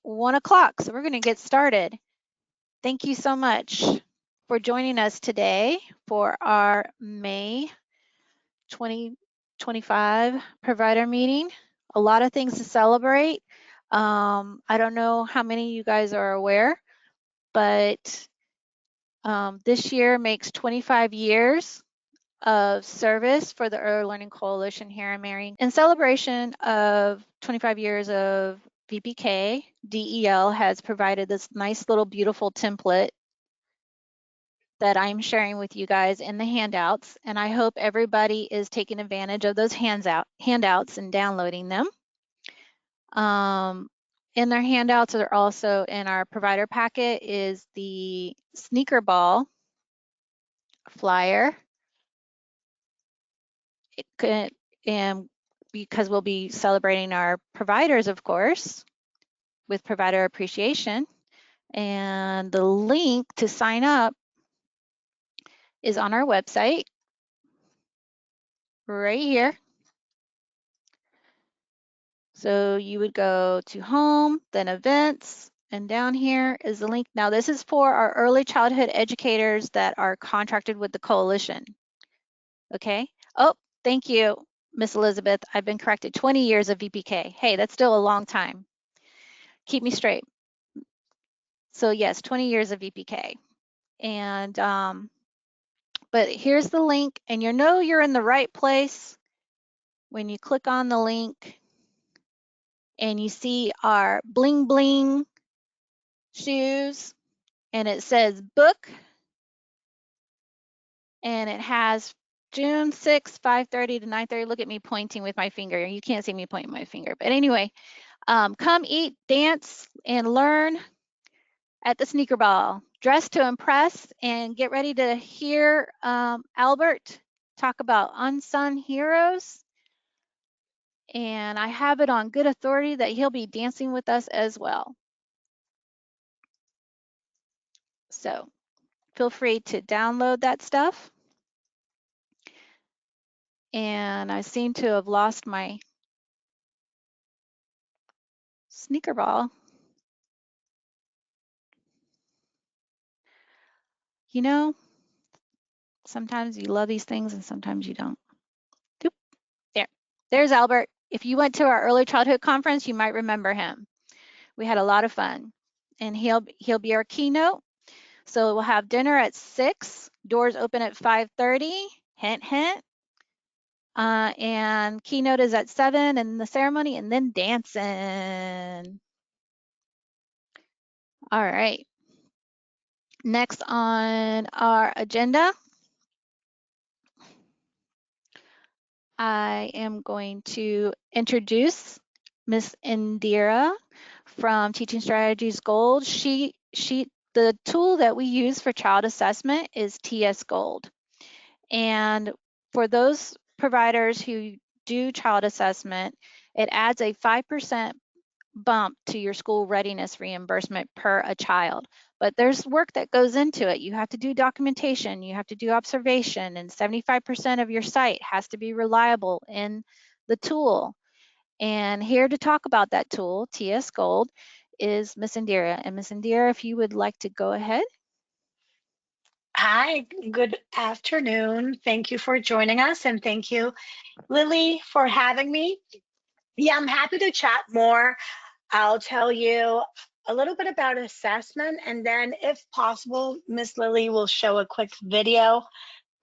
1 o'clock, so we're going to get started. Thank you so much for joining us today for our May 2025 provider meeting. A lot of things to celebrate. I don't know how many of you guys are aware, but this year makes 25 years of service for the Early Learning Coalition here in Marion. In celebration of 25 years of VPK, DEL has provided this nice little beautiful template that I'm sharing with you guys in the handouts, and I hope everybody is taking advantage of those handouts and downloading them. In their handouts are also in our provider packet is the sneaker ball flyer. And because we'll be celebrating our providers, of course, with Provider Appreciation. And the link to sign up is on our website right here. So you would go to home, then events, and down here is the link. Now this is for our early childhood educators that are contracted with the coalition. Okay. Oh, thank you, Miss Elizabeth. I've been corrected. 20 years of VPK. Hey, that's still a long time. Keep me straight. So yes, 20 years of VPK. And but here's the link, and you know you're in the right place when you click on the link and you see our bling bling shoes, and it says book, and it has June 6th, 5:30 to 9:30. Look at me pointing with my finger. You can't see me pointing my finger, but anyway, come eat, dance, and learn at the Sneaker Ball. Dress to impress, and get ready to hear Albert talk about unsung heroes. And I have it on good authority that he'll be dancing with us as well. So feel free to download that stuff. And I seem to have lost my sneaker ball. You know, sometimes you love these things and sometimes you don't. Oop, there's Albert. If you went to our early childhood conference, you might remember him. We had a lot of fun, and he'll be our keynote. So we'll have dinner at 6, doors open at 5:30, hint, hint. And keynote is at 7, and the ceremony, and then dancing. All right. Next on our agenda, I am going to introduce Miss Indira from Teaching Strategies Gold. The tool that we use for child assessment is TS Gold. And for those providers who do child assessment, it adds a 5% bump to your school readiness reimbursement per a child. But there's work that goes into it. You have to do documentation, you have to do observation, and 75% of your site has to be reliable in the tool. And here to talk about that tool, TS Gold, is Miss Indira. And Miss Indira, if you would like to go ahead. Hi, good afternoon. Thank you for joining us, and thank you, Lily, for having me. Yeah, I'm happy to chat more. I'll tell you a little bit about assessment, and then if possible, Miss Lily will show a quick video.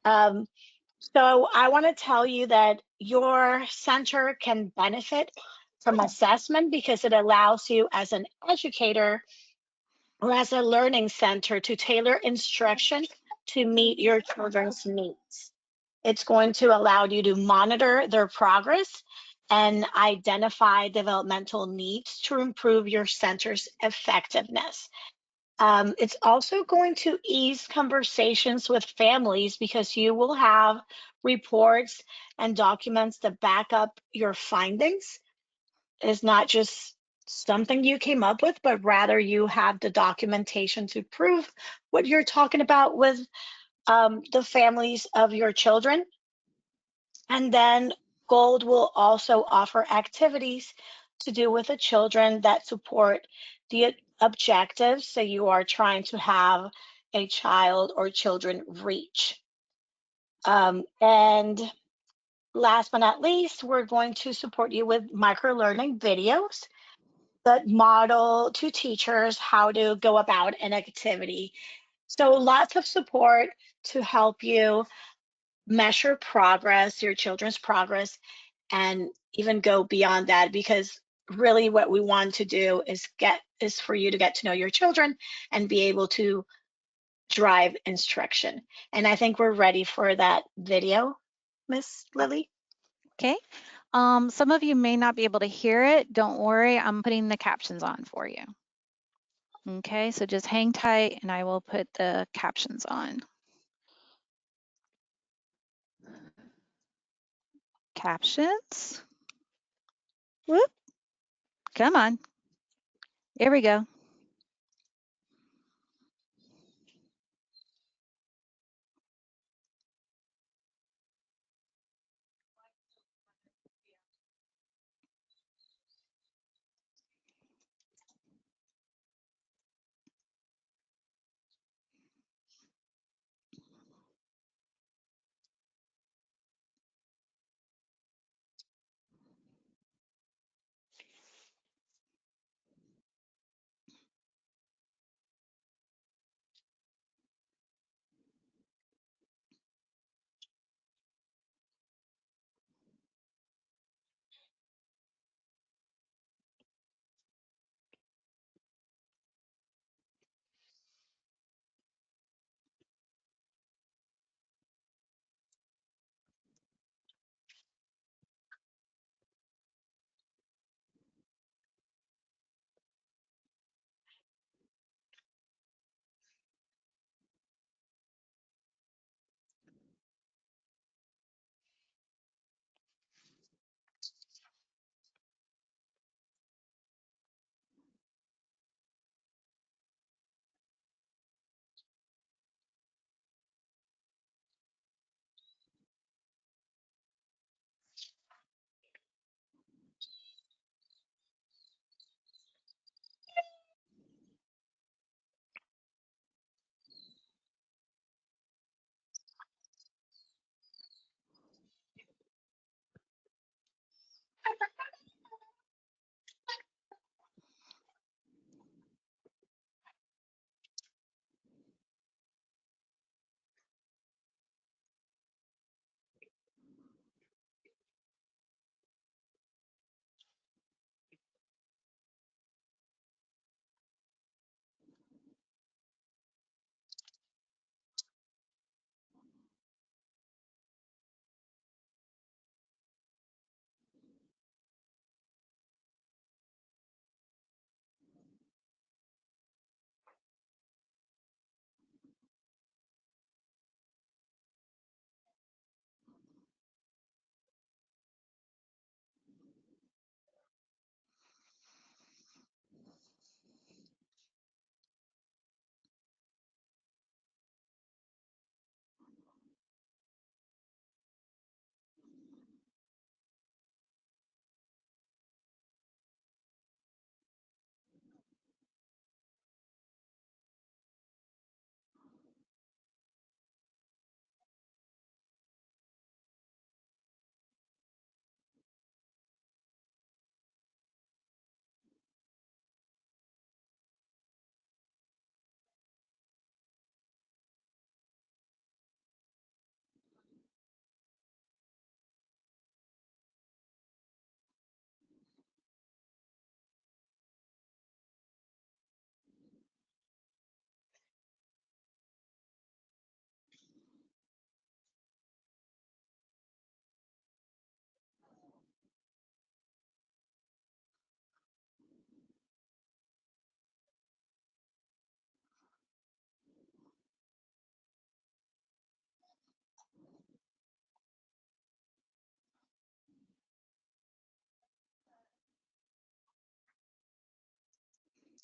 So I want to tell you that your center can benefit from assessment because it allows you as an educator or as a learning center to tailor instruction to meet your children's needs. It's going to allow you to monitor their progress and identify developmental needs to improve your center's effectiveness. It's also going to ease conversations with families because you will have reports and documents that back up your findings. It's not just something you came up with, but rather you have the documentation to prove what you're talking about with the families of your children. And then Gold will also offer activities to do with the children that support the objectives. So you are trying to have a child or children reach. And last but not least, we're going to support you with micro learning videos that model to teachers how to go about an activity. So lots of support to help you measure progress, your children's progress, and even go beyond that, because really what we want to do is for you to get to know your children and be able to drive instruction. And I think we're ready for that video, Miss Lily. Okay. Some of you may not be able to hear it. Don't worry, I'm putting the captions on for you. Okay, so just hang tight and I will put the captions on. Captions. Whoop. Come on. Here we go.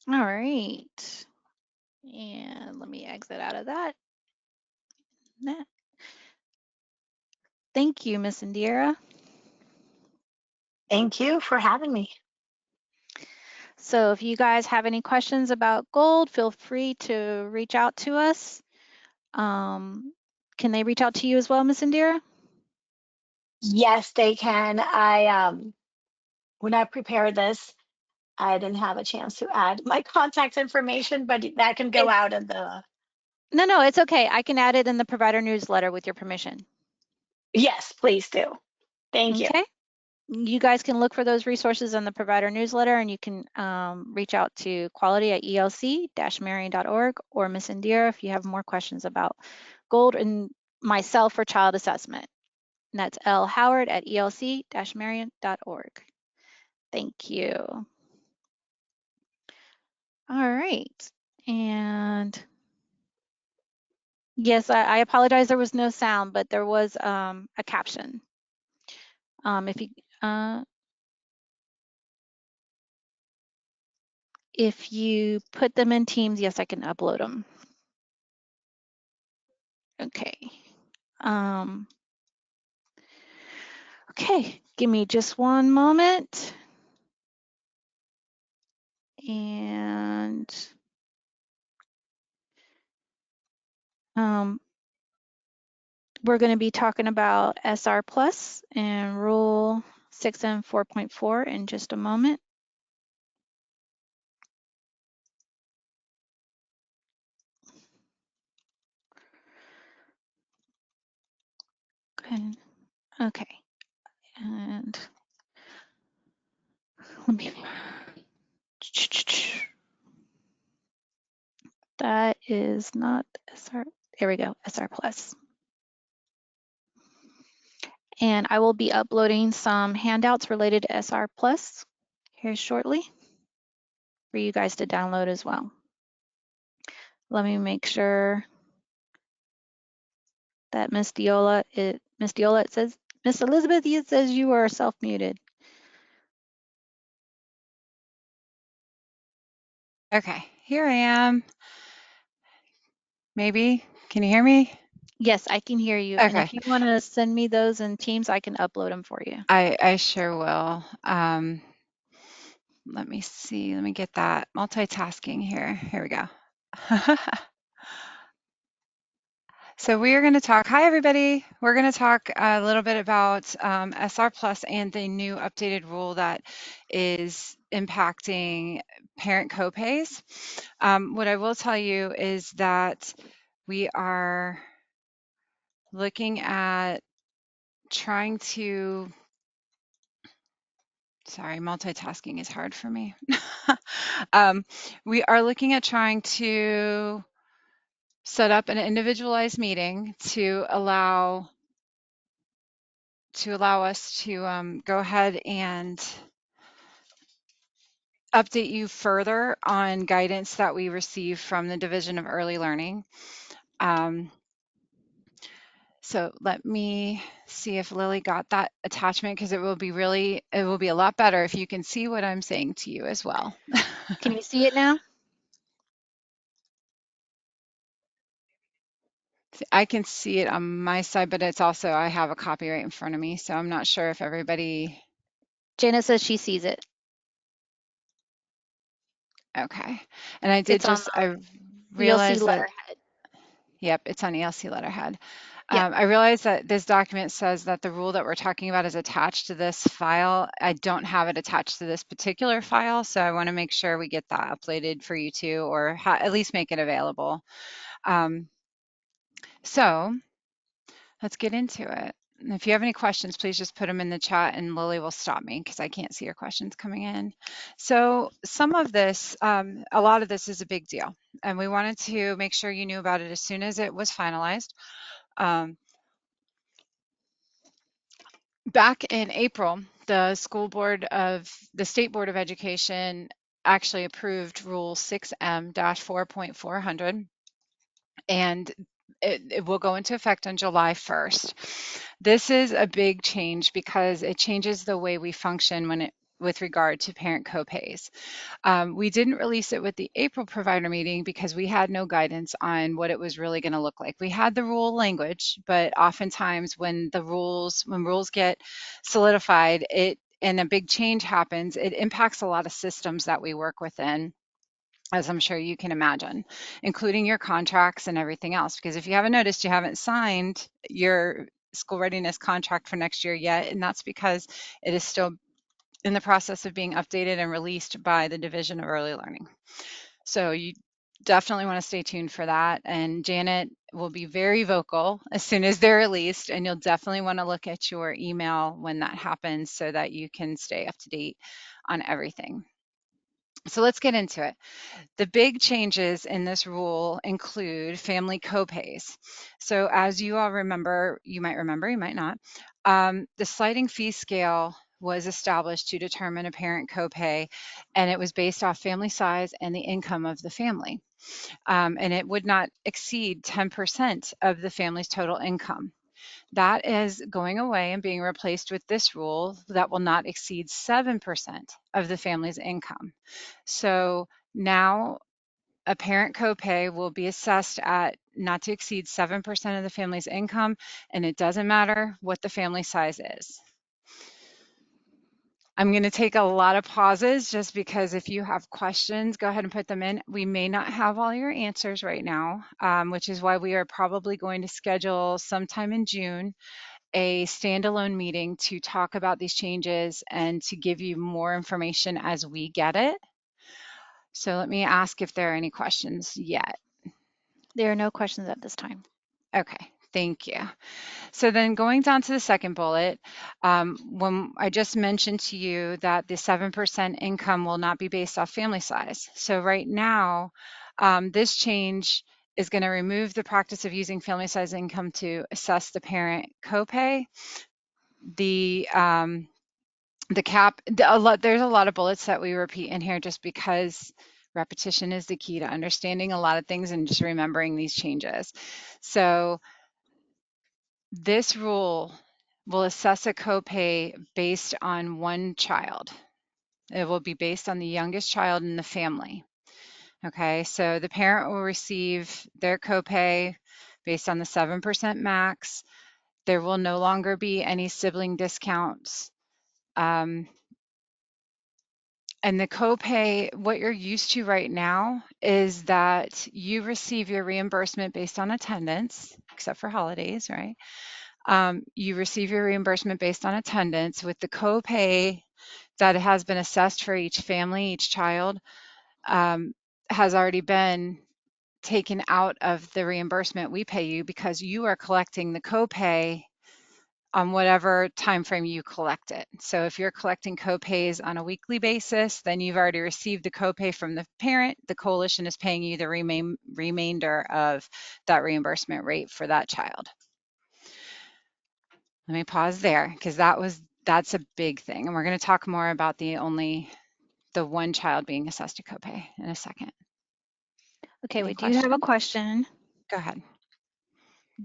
All right. And let me exit out of that. Thank you, Miss Indira. Thank you for having me. So if you guys have any questions about gold, feel free to reach out to us. Can they reach out to you as well, Miss Indira? Yes, they can. When I prepared this, I didn't have a chance to add my contact information, but that can go out in the. No, it's okay. I can add it in the provider newsletter with your permission. Yes, please do. Thank you. Okay. You guys can look for those resources in the provider newsletter, and you can reach out to quality@elc-marion.org or Miss Indira if you have more questions about gold and myself for child assessment. And that's lhoward@elc-marion.org. Thank you. All right. And yes, I apologize there was no sound, but there was a caption. If you put them in Teams, yes, I can upload them. Okay. Okay, give me just one moment. And we're going to be talking about SR Plus and Rule 6M 4.4 in just a moment. Okay, and let me, that is not SR, there we go, SR Plus. And I will be uploading some handouts related to SR Plus here shortly for you guys to download as well. Let me make sure that Miss Diola, it says, Miss Elizabeth, it says you are self-muted. Okay, here I am. Maybe, can you hear me? Yes, I can hear you. And Okay, if you want to send me those in Teams, I can upload them for you. I sure will. Let me see, let me get that multitasking here. Here we go. So we are going to talk, hi everybody, we're going to talk a little bit about SR Plus and the new updated rule that is impacting parent copays. What I will tell you is that we are looking at trying to, sorry, multitasking is hard for me. We are looking at trying to set up an individualized meeting to allow us to go ahead and update you further on guidance that we receive from the Division of Early Learning. So let me see if Lily got that attachment, because it will be a lot better if you can see what I'm saying to you as well. Can you see it now? I can see it on my side, but it's also, I have a copy right in front of me, so I'm not sure if everybody. Jana says she sees it. Okay. And I did It's on I the ELC realized that, letterhead. yep, it's on ELC letterhead. Yep. I realize that this document says that the rule that we're talking about is attached to this file. I don't have it attached to this particular file, so I want to make sure we get that uploaded for you too, or at least make it available. So let's get into it. And if you have any questions, please just put them in the chat and Lily will stop me because I can't see your questions coming in. So some of this, a lot of this is a big deal, and we wanted to make sure you knew about it as soon as it was finalized. Back in April, the State Board of Education actually approved Rule 6M-4.400, and it will go into effect on July 1st. This is a big change because it changes the way we function with regard to parent copays. We didn't release it with the April provider meeting because we had no guidance on what it was really going to look like. We had the rule language, but oftentimes when rules get solidified, and a big change happens, it impacts a lot of systems that we work within, as I'm sure you can imagine, including your contracts and everything else. Because if you haven't noticed, you haven't signed your school readiness contract for next year yet, and that's because it is still in the process of being updated and released by the Division of Early Learning. So you definitely want to stay tuned for that. And Janet will be very vocal as soon as they're released, and you'll definitely want to look at your email when that happens so that you can stay up to date on everything. So let's get into it. The big changes in this rule include family copays. So as you all remember, you might remember, you might not, the sliding fee scale was established to determine a parent copay, and it was based off family size and the income of the family. And it would not exceed 10% of the family's total income. That is going away and being replaced with this rule that will not exceed 7% of the family's income. So now a parent copay will be assessed at not to exceed 7% of the family's income, and it doesn't matter what the family size is. I'm going to take a lot of pauses just because if you have questions, go ahead and put them in. We may not have all your answers right now, which is why we are probably going to schedule sometime in June a standalone meeting to talk about these changes and to give you more information as we get it. So let me ask if there are any questions yet. There are no questions at this time. Okay, thank you. So then going down to the second bullet, when I just mentioned to you that the 7% income will not be based off family size. So right now, this change is going to remove the practice of using family size income to assess the parent copay. The cap, there's a lot of bullets that we repeat in here just because repetition is the key to understanding a lot of things and just remembering these changes. So this rule will assess a copay based on one child. It will be based on the youngest child in the family. Okay, so the parent will receive their copay based on the 7% max. There will no longer be any sibling discounts. And the copay, what you're used to right now is that you receive your reimbursement based on attendance, except for holidays, right? You receive your reimbursement based on attendance. With the copay that has been assessed for each family, each child, has already been taken out of the reimbursement we pay you because you are collecting the copay on whatever time frame you collect it. So if you're collecting copays on a weekly basis, then you've already received the copay from the parent. The coalition is paying you the remainder of that reimbursement rate for that child. Let me pause there because that's a big thing. And we're going to talk more about the one child being assessed a copay in a second. Okay, Any we do have a questions? question. Go ahead.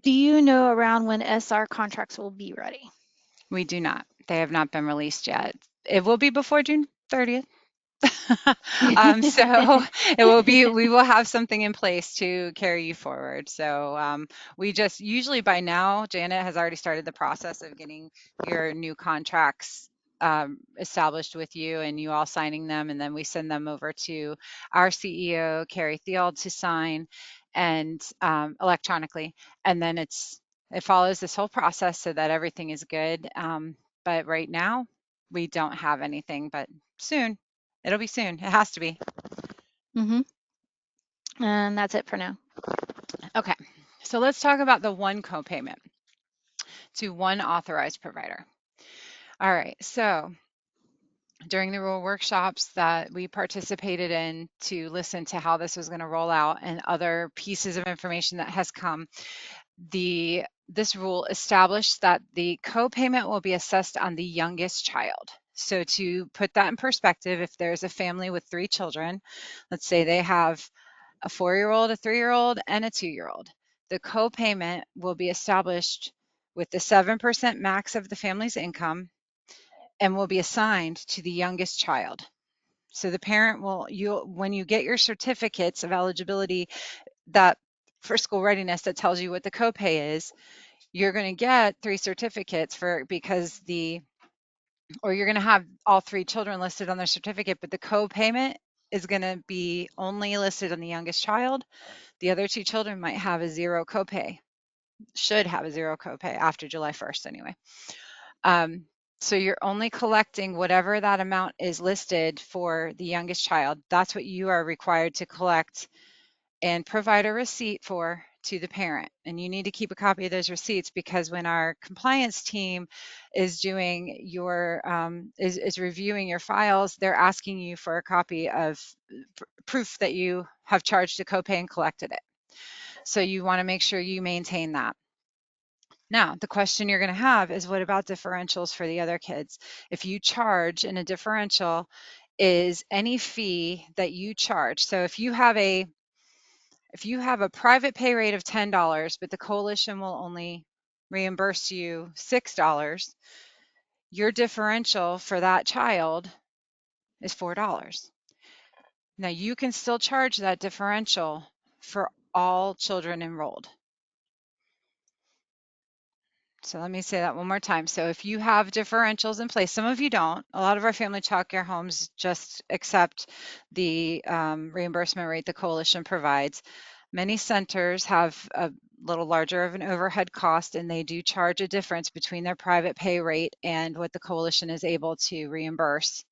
Do you know around when SR contracts will be ready? We do not. They have not been released yet. It will be before June 30th. So it will be, we will have something in place to carry you forward. So we just usually by now, Janet has already started the process of getting your new contracts established with you and you all signing them. And then we send them over to our CEO, Carrie Theald, to sign and electronically. And then it follows this whole process so that everything is good. But right now we don't have anything, but soon. It'll be soon. It has to be. Mm-hmm. And that's it for now. Okay, so let's talk about the one copayment to one authorized provider. All right, so during the rule workshops that we participated in to listen to how this was going to roll out and other pieces of information that has come, this rule established that the copayment will be assessed on the youngest child. So to put that in perspective, if there's a family with 3 children, let's say they have a 4-year-old, a 3-year-old, and a 2-year-old, the copayment will be established with the 7% max of the family's income and will be assigned to the youngest child. So the parent will, when you get your certificates of eligibility that for school readiness that tells you what the copay is, you're going to get 3 certificates because the or you're going to have all 3 children listed on their certificate, but the co-payment is going to be only listed on the youngest child. The other 2 children might have a 0 copay, should have a 0 copay after July 1st anyway. So you're only collecting whatever that amount is listed for the youngest child. That's what you are required to collect and provide a receipt for to the parent. And you need to keep a copy of those receipts, because when our compliance team is doing your is reviewing your files, they're asking you for a copy of proof that you have charged a copay and collected it. So you want to make sure you maintain that. Now, the question you're going to have is, what about differentials for the other kids? If you charge in a differential, is any fee that you charge, so if you have a private pay rate of $10, but the coalition will only reimburse you $6, your differential for that child is $4. Now, you can still charge that differential for all children enrolled. So let me say that one more time. So if you have differentials in place, some of you don't. A lot of our family child care homes just accept the reimbursement rate the coalition provides. Many centers have a little larger of an overhead cost, and they do charge a difference between their private pay rate and what the coalition is able to reimburse.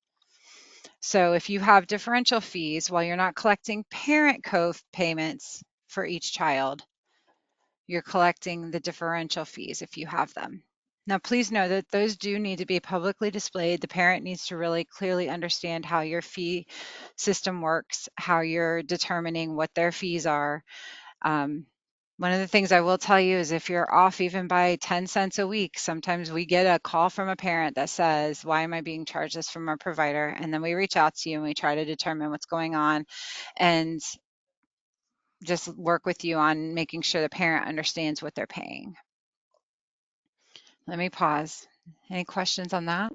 So if you have differential fees while you're not collecting parent co-payments for each child, you're collecting the differential fees if you have them. Now, please know that those do need to be publicly displayed. The parent needs to really clearly understand how your fee system works, how you're determining what their fees are. One of the things I will tell you is, if you're off even by 10 cents a week, sometimes we get a call from a parent that says, why am I being charged this from our provider? And then we reach out to you and we try to determine what's going on, and just work with you on making sure the parent understands what they're paying. Let me pause. Any questions on that?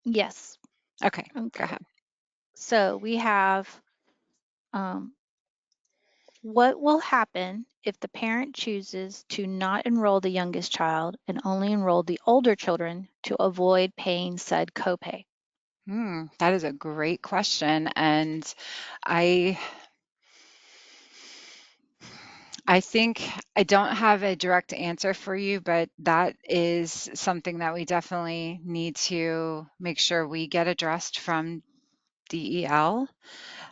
Yes. Okay, Okay. go ahead. So we have what will happen if the parent chooses to not enroll the youngest child and only enroll the older children to avoid paying said copay? That is a great question. And I think I don't have a direct answer for you, but that is something that we definitely need to make sure we get addressed from DEL.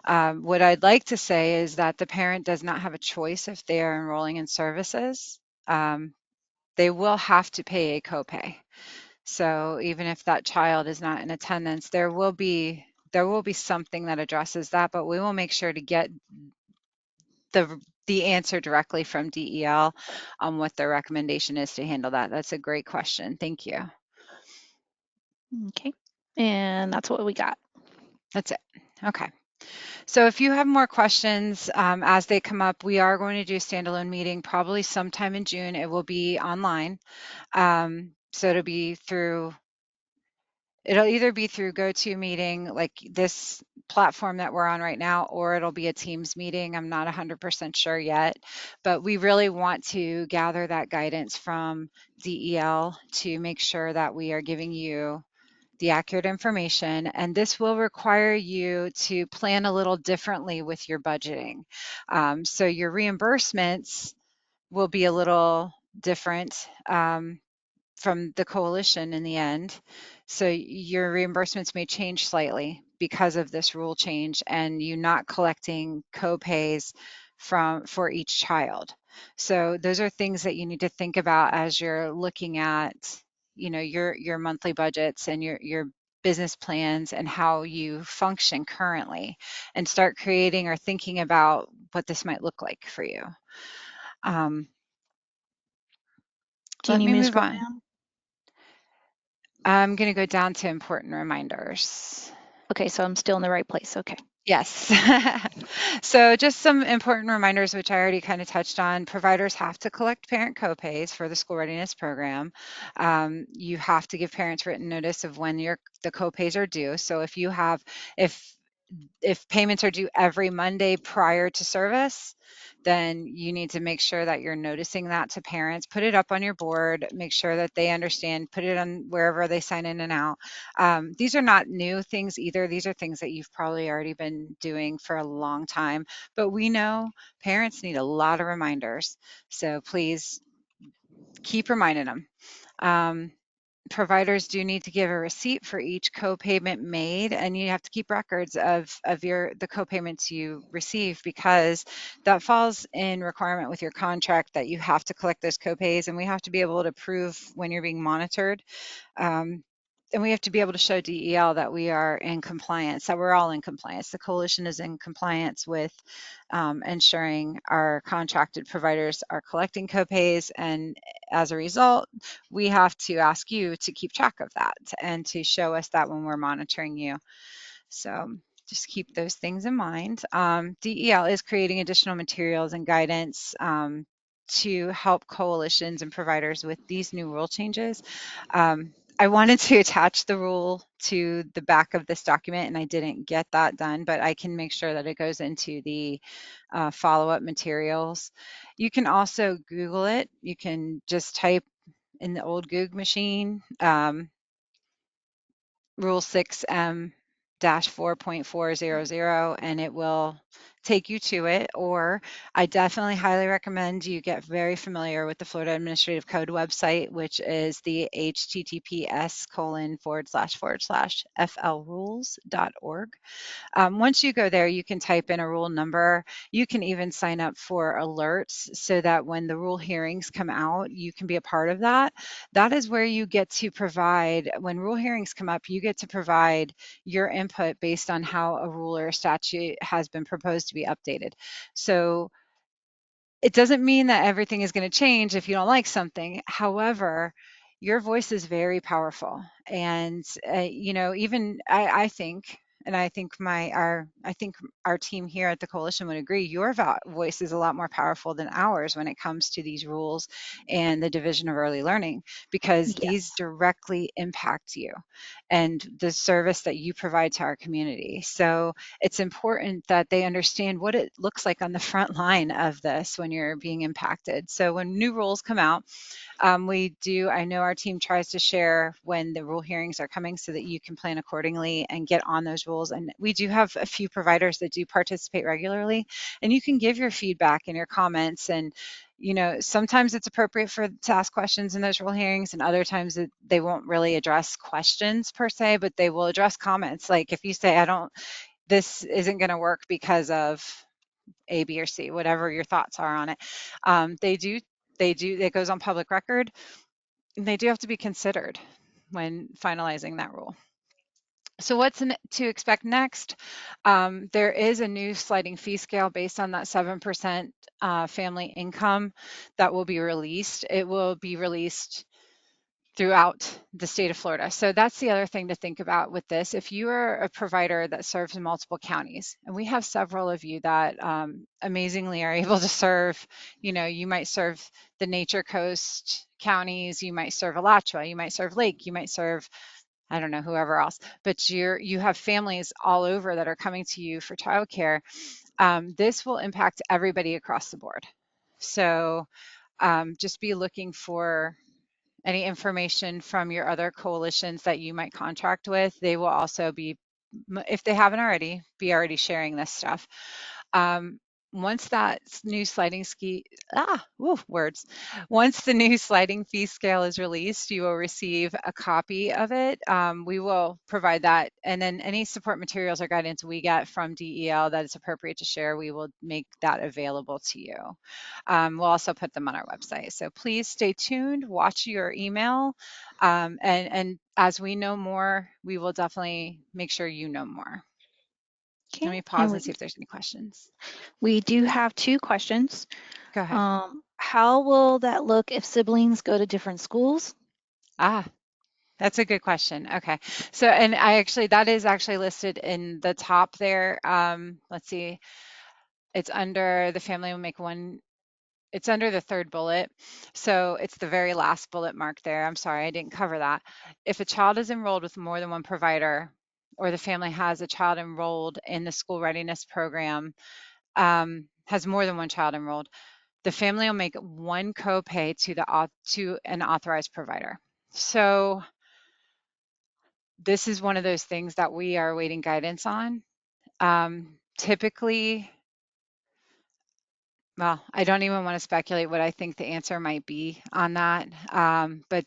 What I'd like to say is that the parent does not have a choice if they are enrolling in services. They will have to pay a copay. So even if that child is not in attendance, there will be something that addresses that, but we will make sure to get the answer directly from DEL on what their recommendation is to handle that. That's a great question. Thank you. Okay. And that's what we got. That's it. Okay. So if you have more questions as they come up, we are going to do a standalone meeting probably sometime in June. It will be online. So it'll either be through GoToMeeting, like this platform that we're on right now, or it'll be a Teams meeting. I'm not 100% sure yet, but we really want to gather that guidance from DEL to make sure that we are giving you the accurate information. And this will require you to plan a little differently with your budgeting. So your reimbursements will be a little different from the coalition in the end. So your reimbursements may change slightly because of this rule change, and you not collecting co-pays for each child. So those are things that you need to think about as you're looking at, your monthly budgets and your business plans and how you function currently, and start creating or thinking about what this might look like for you. Do you Let need me me to move scroll on. down? I'm going to go down to important reminders. Okay, so I'm still in the right place. Okay. Yes. So just some important reminders, which I already kind of touched on. Providers have to collect parent copays for the school readiness program. You have to give parents written notice of when the copays are due. So if if payments are due every Monday prior to service, then you need to make sure that you're noticing that to parents. Put it up on your board, make sure that they understand, put it on wherever they sign in and out. These are not new things either. These are things that you've probably already been doing for a long time, but we know parents need a lot of reminders. So please keep reminding them. Providers do need to give a receipt for each co-payment made, and you have to keep records of the co-payments you receive, because that falls in requirement with your contract that you have to collect those co-pays, and we have to be able to prove when you're being monitored. And we have to be able to show DEL that we are in compliance, that we're all in compliance. The coalition is in compliance with ensuring our contracted providers are collecting copays. And as a result, we have to ask you to keep track of that and to show us that when we're monitoring you. So just keep those things in mind. DEL is creating additional materials and guidance to help coalitions and providers with these new rule changes. I wanted to attach the rule to the back of this document, and I didn't get that done, but I can make sure that it goes into the follow-up materials. You can also Google it. You can just type in the old Goog machine, Rule 6M 4.400, and it will take you to it. Or I definitely highly recommend you get very familiar with the Florida Administrative Code website, which is the https://flrules.org. Once you go there, you can type in a rule number. You can even sign up for alerts so that when the rule hearings come out, you can be a part of that. That is where you get to provide, when rule hearings come up, you get to provide your input based on how a rule or a statute has been proposed to be updated. So it doesn't mean that everything is going to change if you don't like something. However, your voice is very powerful. And, even I think, and I think our team here at the coalition would agree, your voice is a lot more powerful than ours when it comes to these rules and the division of early learning, because these Yes. directly impact you and the service that you provide to our community. So it's important that they understand what it looks like on the front line of this when you're being impacted. So when new rules come out, I know our team tries to share when the rule hearings are coming so that you can plan accordingly and get on those rules. And we do have a few providers that do participate regularly, and you can give your feedback and your comments. And sometimes it's appropriate to ask questions in those rule hearings, and other times they won't really address questions per se, but they will address comments. Like if you say, this isn't going to work because of A, B, or C, whatever your thoughts are on it. It goes on public record. They do have to be considered when finalizing that rule. So what's to expect next? There is a new sliding fee scale based on that 7% family income that will be released. It will be released throughout the state of Florida. So that's the other thing to think about with this. If you are a provider that serves in multiple counties, and we have several of you that amazingly are able to serve, you might serve the Nature Coast counties, you might serve Alachua, you might serve Lake, you might serve, I don't know, whoever else, but you have families all over that are coming to you for childcare. This will impact everybody across the board. So just be looking for any information from your other coalitions that you might contract with. They will also be, if they haven't already, be already sharing this stuff. Once that new once the new sliding fee scale is released, you will receive a copy of it. We will provide that, and then any support materials or guidance we get from DEL that is appropriate to share, we will make that available to you. We'll also put them on our website. So please stay tuned, watch your email, and as we know more, we will definitely make sure you know more. Let Okay. me pause and see if there's any questions. We do have 2 questions. Go ahead. How will that look if siblings go to different schools? That's a good question. Okay. So, and that is actually listed in the top there. Let's see. It's under the family will make one. It's under the third bullet. So it's the very last bullet mark there. I'm sorry, I didn't cover that. If a child is enrolled with more than one provider, or the family has a child enrolled in the school readiness program, has more than one child enrolled, the family will make one copay to an authorized provider. So this is one of those things that we are awaiting guidance on. Typically, well, I don't even want to speculate what I think the answer might be on that. But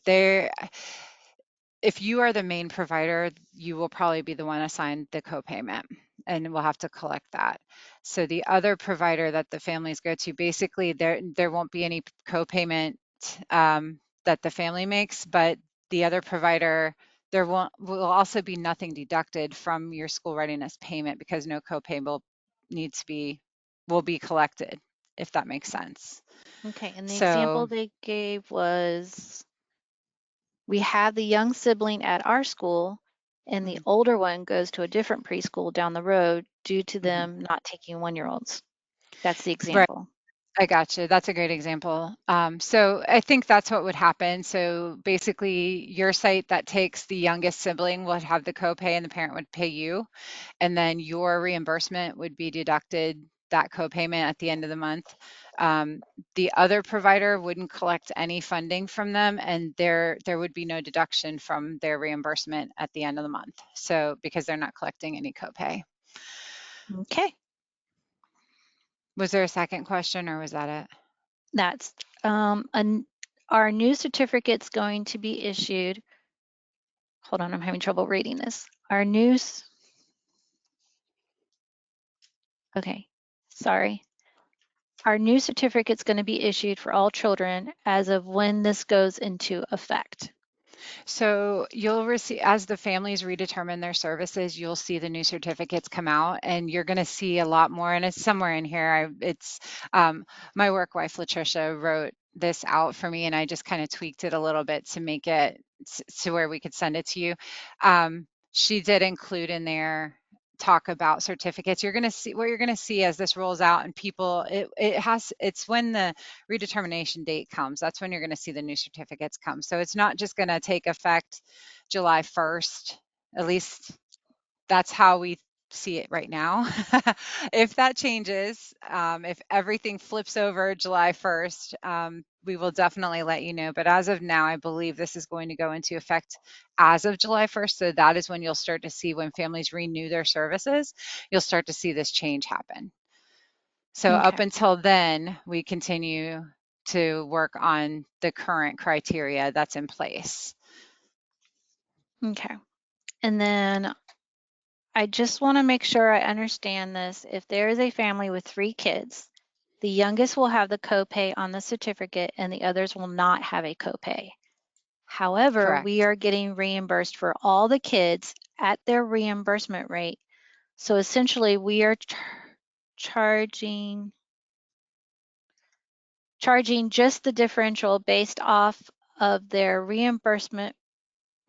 if you are the main provider, you will probably be the one assigned the copayment, and we'll have to collect that. So the other provider that the families go to, basically there won't be any copayment that the family makes, but the other provider, will also be nothing deducted from your school readiness payment because no copay will be collected, if that makes sense. Okay, and the example So they gave was, we have the young sibling at our school and the mhm, older one goes to a different preschool down the road due to mhm. them not taking 1-year-olds. That's the Right. example. I got you. That's a great example. So I think that's what would happen. So basically, your site that takes the youngest sibling would have the copay and the parent would pay you. And then your reimbursement would be deducted that copayment at the end of the month. The other provider wouldn't collect any funding from them, and there would be no deduction from their reimbursement at the end of the month. So because they're not collecting any copay. Okay, Was there a second question or was that it? that's our new certificate's going to be issued. Hold on, I'm having trouble reading this. Okay, sorry. Our new certificate's going to be issued for all children as of when this goes into effect. So you'll receive, as the families redetermine their services, you'll see the new certificates come out, and you're going to see a lot more. And it's somewhere in here. My work wife Latricia wrote this out for me, and I just kind of tweaked it a little bit to make it to where we could send it to you. She did include in there talk about certificates. You're going to see what you're going to see as this rolls out, and people, it's when the redetermination date comes, that's when you're going to see the new certificates come. So it's not just going to take effect July 1st. At least that's how we see it right now. If that changes, if everything flips over July 1st, we will definitely let you know. But as of now, I believe this is going to go into effect as of July 1st. So that is when you'll start to see, when families renew their services, you'll start to see this change happen. So up Okay. until then, we continue to work on the current criteria that's in place. Okay. And then I just want to make sure I understand this. If there is a family with 3 kids, the youngest will have the copay on the certificate and the others will not have a copay. However, we Correct. are getting reimbursed for all the kids at their reimbursement rate. So essentially, we are charging just the differential based off of their reimbursement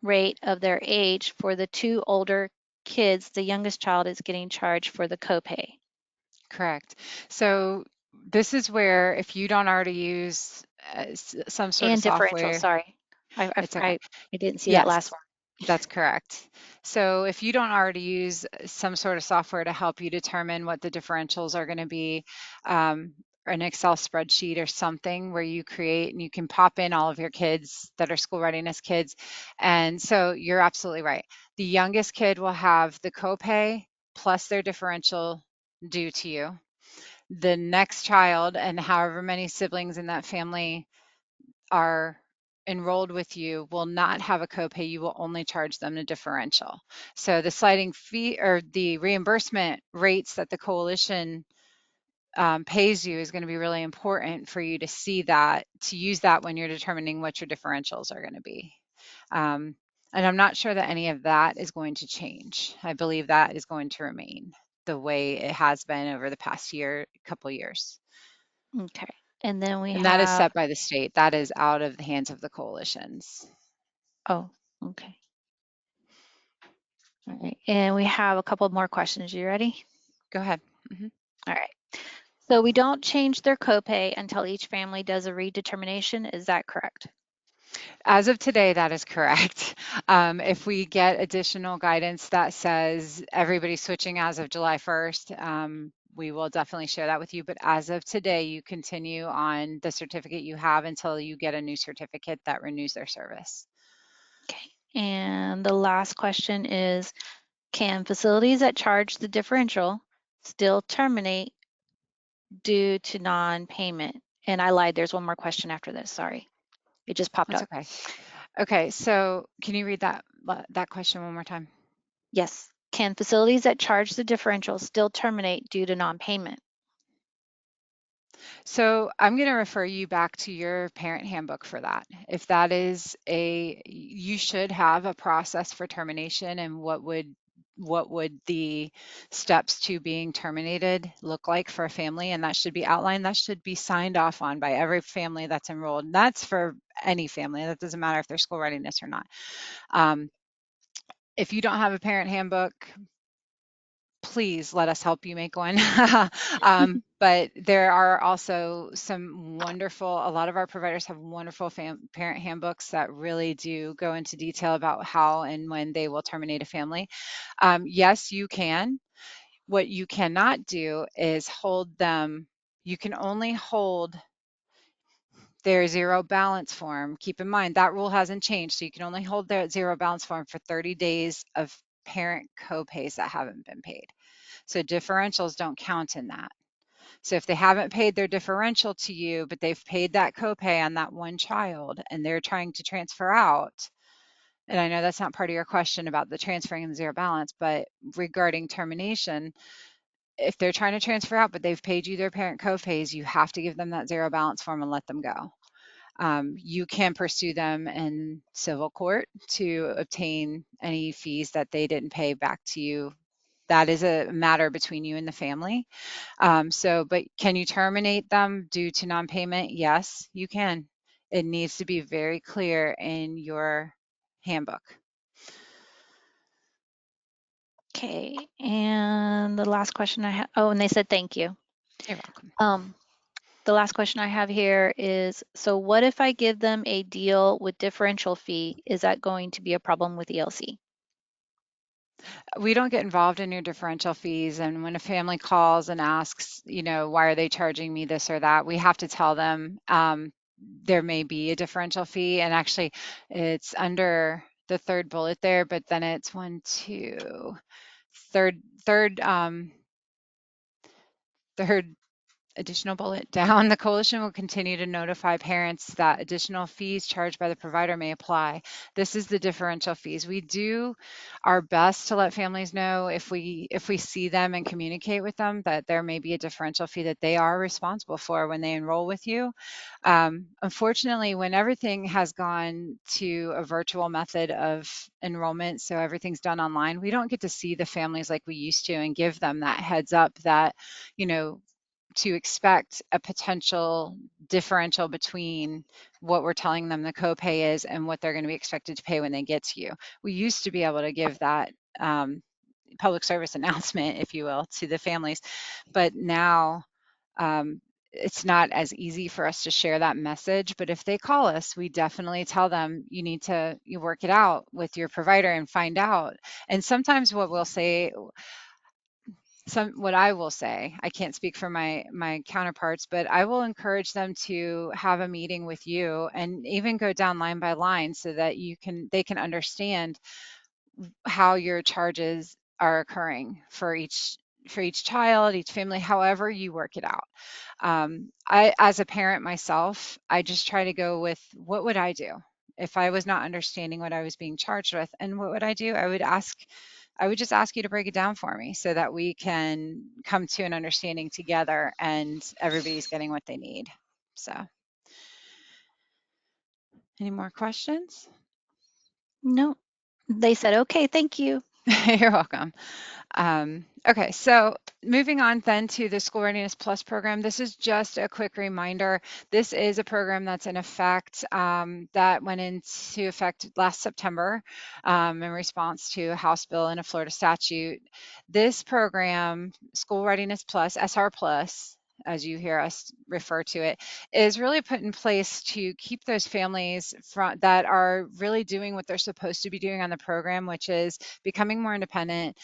rate of their age. For the 2 older kids, the youngest child is getting charged for the copay. Correct. So this is where, if you don't already use some sort of And differential, software, sorry. it's okay. I didn't see that last Yes, one. that's correct. So if you don't already use some sort of software to help you determine what the differentials are going to be, or an Excel spreadsheet or something where you create and you can pop in all of your kids that are school readiness kids. And so you're absolutely right. The youngest kid will have the copay plus their differential due to you. The next child and however many siblings in that family are enrolled with you will not have a copay. You will only charge them the differential. So the sliding fee or the reimbursement rates that the coalition pays you is going to be really important for you to see that, to use that when you're determining what your differentials are going to be. And I'm not sure that any of that is going to change. I believe that is going to remain the way it has been over the past couple years. Okay. And then we And that is have, set by the state. That is out of the hands of the coalitions. oh, okay. All right. And we have a couple more questions. You ready? Go ahead. Mhm. All right. So we don't change their copay until each family does a redetermination. Is that correct? As of today, that is correct. If we get additional guidance that says everybody's switching as of July 1st, we will definitely share that with you. But as of today, you continue on the certificate you have until you get a new certificate that renews their service. Okay. And the last question is, can facilities that charge the differential still terminate due to non-payment? And I lied, there's one more question after this, sorry. It just popped That's up. okay. Okay, so can you read that question one more time? Yes. Can facilities that charge the differential still terminate due to non-payment? So I'm going to refer you back to your parent handbook for that. If that is you should have a process for termination and what would the steps to being terminated look like for a family, and that should be outlined. That should be signed off on by every family that's enrolled. And that's for any family. That doesn't matter if they're school readiness or not. If you don't have a parent handbook, please let us help you make one. But there are also some wonderful, a lot of our providers have wonderful parent handbooks that really do go into detail about how and when they will terminate a family. Yes, you can. What you cannot do is hold them. You can only hold their zero balance form. Keep in mind that rule hasn't changed. So you can only hold their zero balance form for 30 days of parent co-pays that haven't been paid. So differentials don't count in that. So if they haven't paid their differential to you, but they've paid that copay on that one child and they're trying to transfer out, and I know that's not part of your question about the transferring and the zero balance, but regarding termination, if they're trying to transfer out, but they've paid you their parent copays, you have to give them that zero balance form and let them go. You can pursue them in civil court to obtain any fees that they didn't pay back to you. That is a matter between you and the family. But can you terminate them due to non-payment? Yes, you can. It needs to be very clear in your handbook. Okay, and the last question I have, oh, and they said thank you. You're welcome. The last question I have here is, so what if I give them a deal with differential fee? Is that going to be a problem with ELC? We don't get involved in your differential fees. And when a family calls and asks, why are they charging me this or that, we have to tell them there may be a differential fee. And actually, it's under the third bullet there, but then it's third additional bullet down, the coalition will continue to notify parents that additional fees charged by the provider may apply. This is the differential fees. We do our best to let families know if we see them and communicate with them that there may be a differential fee that they are responsible for when they enroll with you. Unfortunately, when everything has gone to a virtual method of enrollment, so everything's done online, we don't get to see the families like we used to and give them that heads up that, to expect a potential differential between what we're telling them the copay is and what they're going to be expected to pay when they get to you. We used to be able to give that public service announcement, if you will, to the families, but now it's not as easy for us to share that message. But if they call us, we definitely tell them you need to work it out with your provider and find out. And sometimes what we'll say, what I will say, I can't speak for my counterparts, but I will encourage them to have a meeting with you and even go down line by line so that they can understand how your charges are occurring for each child, each family, however you work it out. I, as a parent myself, I just try to go with what would I do if I was not understanding what I was being charged with, and what would I do? I would just ask you to break it down for me so that we can come to an understanding together and everybody's getting what they need. So, any more questions? No, they said, okay, thank you. You're welcome. Okay, so moving on then to the School Readiness Plus program. This is just a quick reminder. This is a program that's in effect that went into effect last September in response to a House bill and a Florida statute. This program, School Readiness Plus, SR Plus, as you hear us refer to it, is really put in place to keep those families that are really doing what they're supposed to be doing on the program, which is becoming more independent,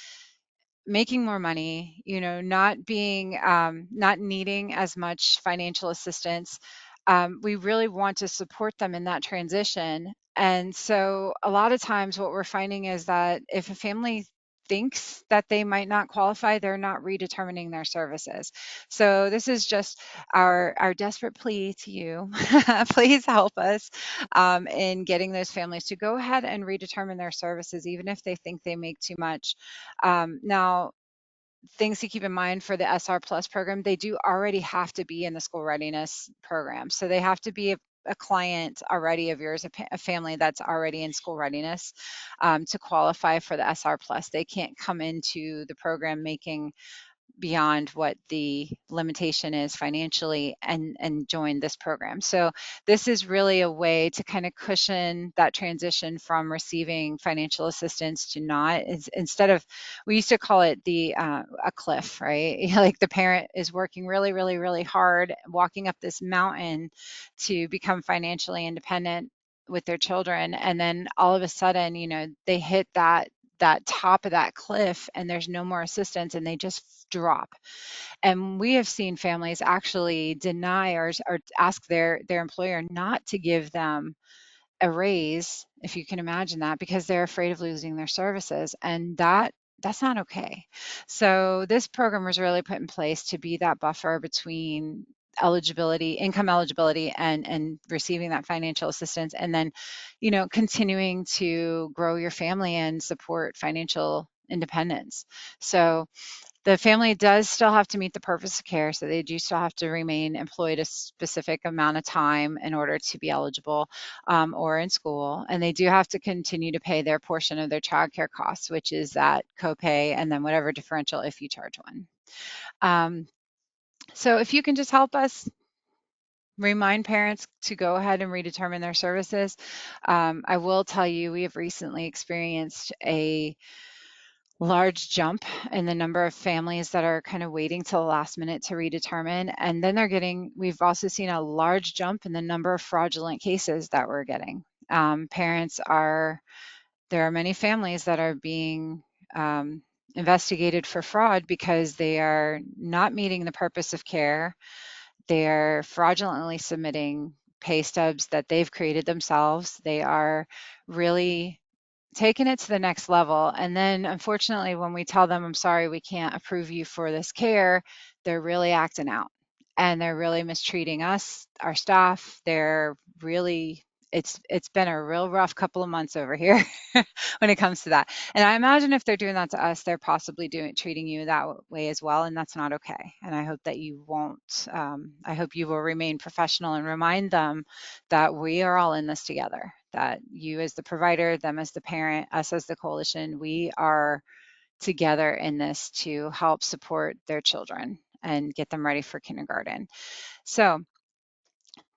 making more money, not being, not needing as much financial assistance. We really want to support them in that transition. And so a lot of times what we're finding is that if a family thinks that they might not qualify, they're not redetermining their services. So this is just our desperate plea to you. Please help us in getting those families to go ahead and redetermine their services, even if they think they make too much. Now, things to keep in mind for the SR Plus program, they do already have to be in the school readiness program. So they have to be a client already of yours, a family that's already in school readiness to qualify for the SR Plus. They can't come into the program making beyond what the limitation is financially and join this program. So this is really a way to kind of cushion that transition from receiving financial assistance to not. Instead of, we used to call it the a cliff, right? Like the parent is working really, really, really hard, walking up this mountain to become financially independent with their children, and then all of a sudden, they hit that top of that cliff and there's no more assistance and they just drop. And we have seen families actually deny or ask their employer not to give them a raise, if you can imagine that, because they're afraid of losing their services. And that's not okay. So this program was really put in place to be that buffer between income eligibility and receiving that financial assistance, and then, continuing to grow your family and support financial independence. So the family does still have to meet the purpose of care, so they do still have to remain employed a specific amount of time in order to be eligible, or in school, and they do have to continue to pay their portion of their childcare costs, which is that copay and then whatever differential if you charge one. So if you can just help us remind parents to go ahead and redetermine their services. I will tell you, we have recently experienced a large jump in the number of families that are kind of waiting till the last minute to redetermine. And then we've also seen a large jump in the number of fraudulent cases that we're getting. There are many families that are being investigated for fraud because they are not meeting the purpose of care. They're fraudulently submitting pay stubs that they've created themselves. They are really taking it to the next level. And then unfortunately, when we tell them, I'm sorry, we can't approve you for this care, they're really acting out and they're really mistreating us, our staff. It's been a real rough couple of months over here when it comes to that. And I imagine if they're doing that to us, they're possibly treating you that way as well. And that's not okay. And I hope that you won't, I hope you will remain professional and remind them that we are all in this together, that you as the provider, them as the parent, us as the coalition, we are together in this to help support their children and get them ready for kindergarten. So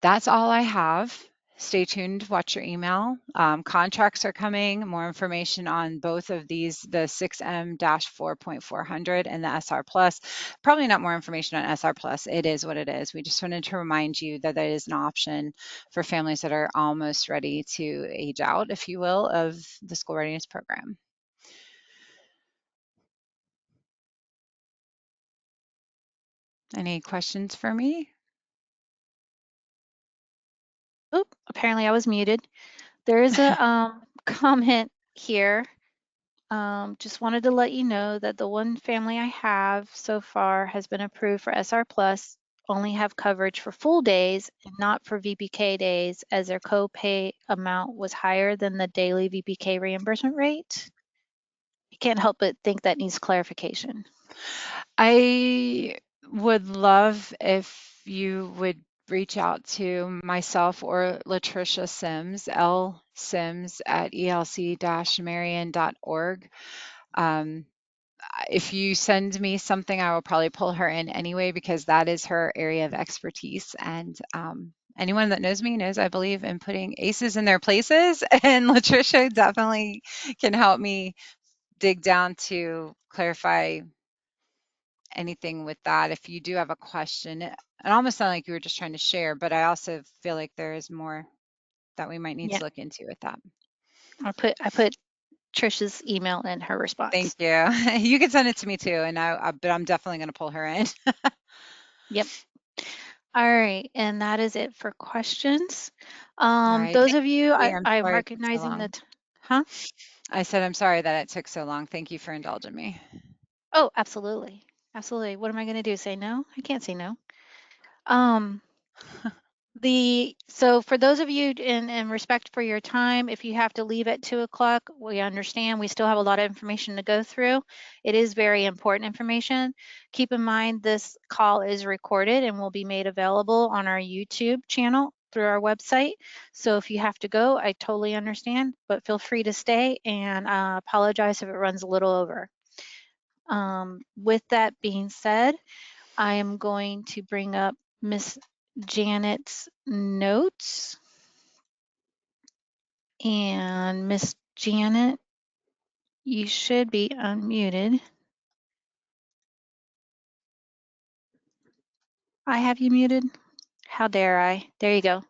that's all I have. Stay tuned, watch your email. Contracts are coming, more information on both of these, the 6M-4.400 and the SR Plus. Probably not more information on SR Plus. It is what it is. We just wanted to remind you that that is an option for families that are almost ready to age out, if you will, of the school readiness program. Any questions for me? Oop, apparently I was muted. There is a comment here. Just wanted to let you know that the one family I have so far has been approved for SR Plus, only have coverage for full days and not for VPK days, as their copay amount was higher than the daily VPK reimbursement rate. I can't help but think that needs clarification. I would love if you would reach out to myself or Latricia Sims, L. Sims at elc-marion.org. If you send me something, I will probably pull her in anyway, because that is her area of expertise. And anyone that knows me knows I believe in putting aces in their places, and Latricia definitely can help me dig down to clarify anything with that. If you do have a question, it almost sounded like you were just trying to share, but I also feel like there is more that we might need Yeah, to look into with that. I put Trisha's email in her Thank response. you. You can send it to me too, and but I'm definitely going to pull her in. Yep. All right, and that is it for questions. All right. Those Thank of you, you. I'm I'm sorry it took so recognizing long. that, huh? I said I'm sorry that it took so long. Thank you for indulging me. Oh, absolutely. Absolutely. What am I going to do? Say no? I can't say no. Um, so for those of you in respect for your time, if you have to leave at 2 o'clock, we understand. We still have a lot of information to go through. It is very important information. Keep in mind this call is recorded and will be made available on our YouTube channel through our website. So if you have to go, I totally understand, but feel free to stay, and apologize if it runs a little over. With that being said, I am going to bring up Miss Janet's notes. And Miss Janet, you should be unmuted. I have you muted. How dare I? There you go.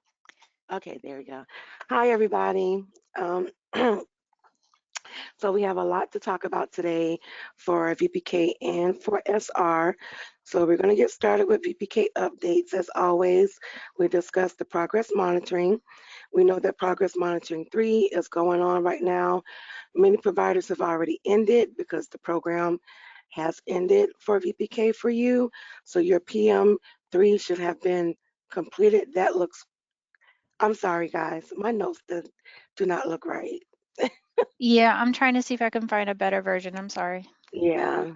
Okay, there we go. Hi, everybody. Um, so we have a lot to talk about today for VPK and for SR. So we're going to get started with VPK updates. As always, we discuss the progress monitoring. We know that progress monitoring 3 is going on right now. Many providers have already ended because the program has ended for VPK for you. So your PM3 should have been completed. That looks, I'm sorry, guys, my notes do not look right. Yeah, I'm trying to see if I can find a better version. I'm sorry. Yeah.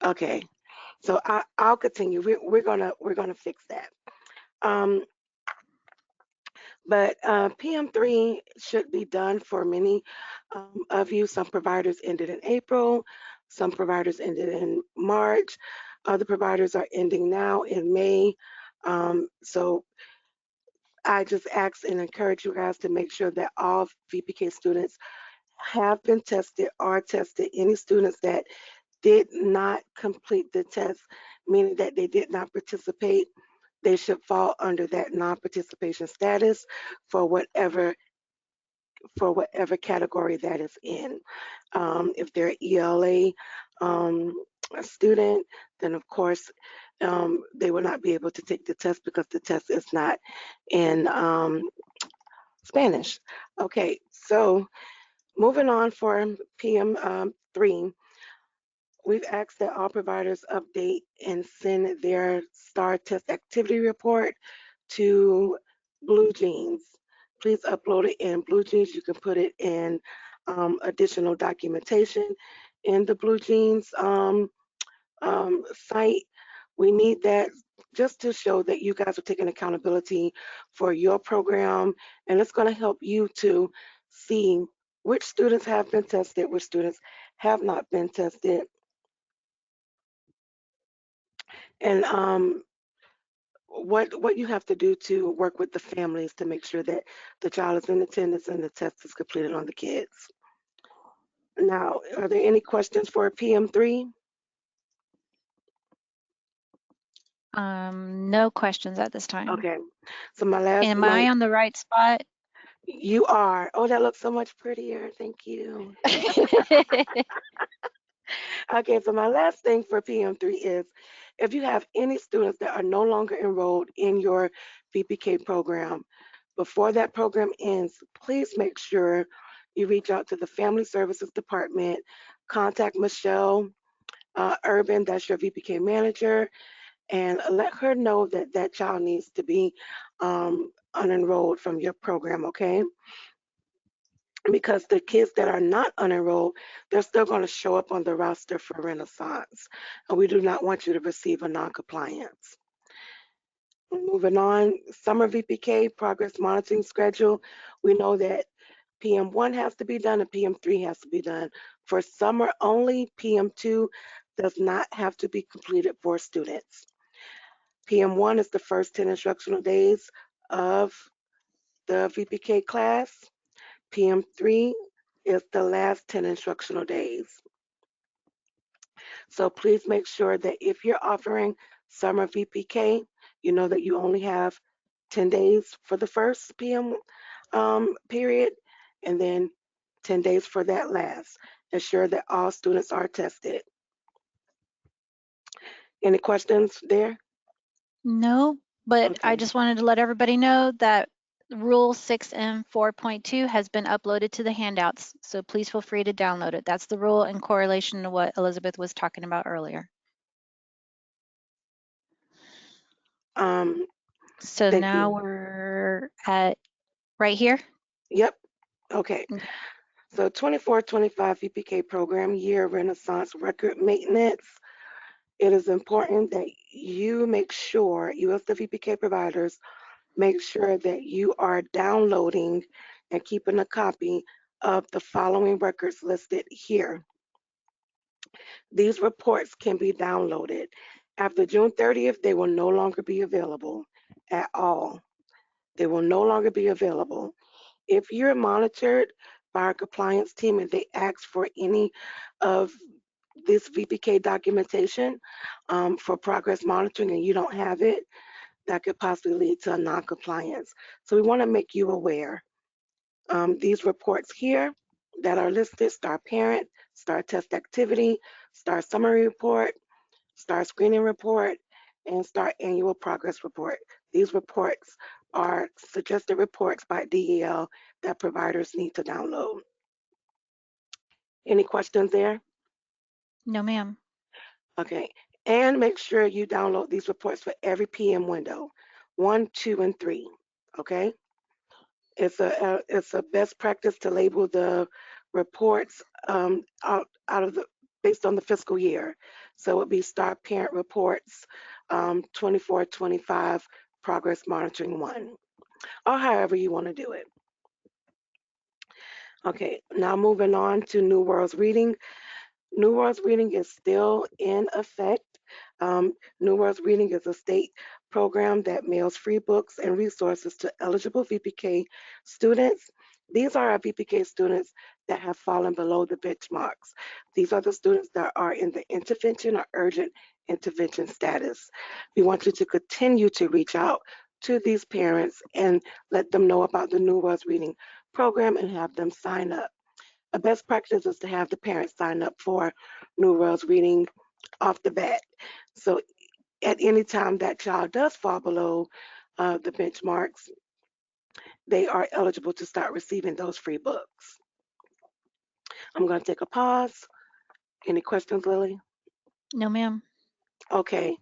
Okay. So I'll continue. We're gonna fix that. Um, but PM3 should be done for many of you. Some providers ended in April. Some providers ended in March. Other providers are ending now in May. So I just ask and encourage you guys to make sure that all VPK students have been tested, are tested. Any students that did not complete the test, meaning that they did not participate, they should fall under that non-participation status for whatever category that is in. If they're ELA a student, then of course they will not be able to take the test because the test is not in Spanish. Okay, so moving on for PM3, we've asked that all providers update and send their STAR test activity report to BlueJeans. Please upload it in BlueJeans. You can put it in additional documentation in the BlueJeans site. We need that just to show that you guys are taking accountability for your program, and it's going to help you to see which students have been tested, which students have not been tested, and what you have to do to work with the families to make sure that the child is in attendance and the test is completed on the kids. Now, are there any questions for PM3? No questions at this time. Okay, so my last, Am I on the right spot? you are. Oh, that looks so much prettier. Thank you. Okay, so my last thing for PM3 is if you have any students that are no longer enrolled in your VPK program, before that program ends, please make sure you reach out to the Family Services Department, contact Michelle Urban, that's your VPK manager, and let her know that that child needs to be unenrolled from your program, okay? Because the kids that are not unenrolled, they're still going to show up on the roster for Renaissance. And we do not want you to receive a non-compliance. Moving on, summer VPK progress monitoring schedule. We know that PM1 has to be done and PM3 has to be done. For summer only, PM2 does not have to be completed for students. PM1 is the first 10 instructional days of the VPK class. PM3 is the last 10 instructional days. So please make sure that if you're offering summer VPK, you know that you only have 10 days for the first PM period, and then 10 days for that last. Ensure that all students are tested. Any questions there? No, but I Okay. just wanted to let everybody know that Rule 6M 4.2 has been uploaded to the handouts, so please feel free to download it. That's the rule in correlation to what Elizabeth was talking about earlier. So Thank now you. we're at right here. Yep. Okay. Okay. So 24-25 VPK program year Renaissance record maintenance. It is important that you make sure, you as the VPK providers, make sure that you are downloading and keeping a copy of the following records listed here. These reports can be downloaded. After June 30th, they will no longer be available at all. They will no longer be available. If you're monitored by our compliance team and they ask for any of this VPK documentation for progress monitoring and you don't have it, that could possibly lead to a non-compliance. So we want to make you aware. These reports here that are listed: STAR Parent, STAR Test Activity, STAR Summary Report, STAR Screening Report, and STAR Annual Progress Report. These reports are suggested reports by DEL that providers need to download. Any questions there? No, ma'am. Okay, and make sure you download these reports for every PM window, 1, 2, and 3, okay? It's a best practice to label the reports out of the based on the fiscal year. So it would be STAR Parent Reports 24-25 Progress Monitoring 1, or however you want to do it. Okay, now moving on to New Worlds Reading. New Worlds Reading is still in effect. New Worlds Reading is a state program that mails free books and resources to eligible VPK students. These are our VPK students that have fallen below the benchmarks. These are the students that are in the intervention or urgent intervention status. We want you to continue to reach out to these parents and let them know about the New Worlds Reading program and have them sign up. A best practice is to have the parents sign up for New Worlds Reading off the bat. So at any time that child does fall below the benchmarks, they are eligible to start receiving those free books. I'm going to take a pause. Any questions, Lily? No, ma'am. Okay,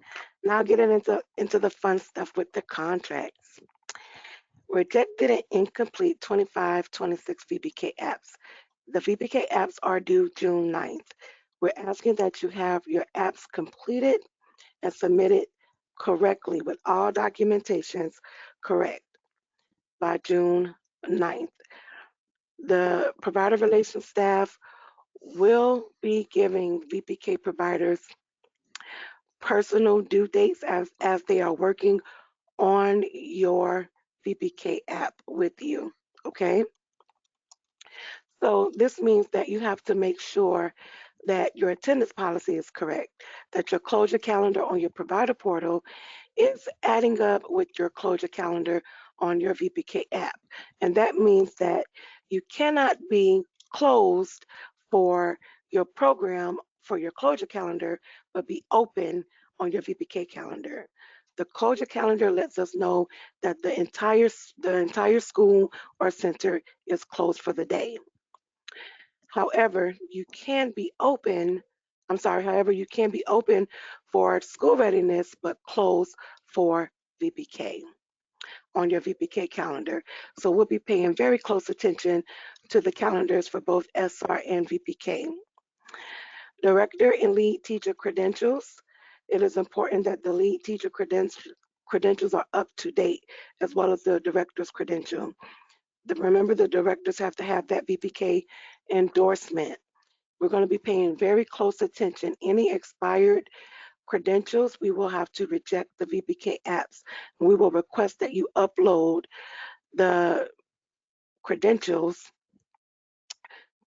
now getting into the fun stuff with the contracts. Rejected and incomplete 25-26 VPK apps. The VPK apps are due June 9th. We're asking that you have your apps completed and submitted correctly with all documentations correct by June 9th. The provider relations staff will be giving VPK providers personal due dates as they are working on your VPK app with you, okay? So this means that you have to make sure that your attendance policy is correct, that your closure calendar on your provider portal is adding up with your closure calendar on your VPK app. And that means that you cannot be closed for your program for your closure calendar, but be open on your VPK calendar. The closure calendar lets us know that the entire school or center is closed for the day. However, you can be open for school readiness, but closed for VPK on your VPK calendar. So we'll be paying very close attention to the calendars for both SR and VPK. Director and lead teacher credentials. It is important that the lead teacher credentials are up to date, as well as the director's credential. Remember, the directors have to have that VPK endorsement. We're going to be paying very close attention. Any expired credentials, we will have to reject the VPK apps. We will request that you upload the credentials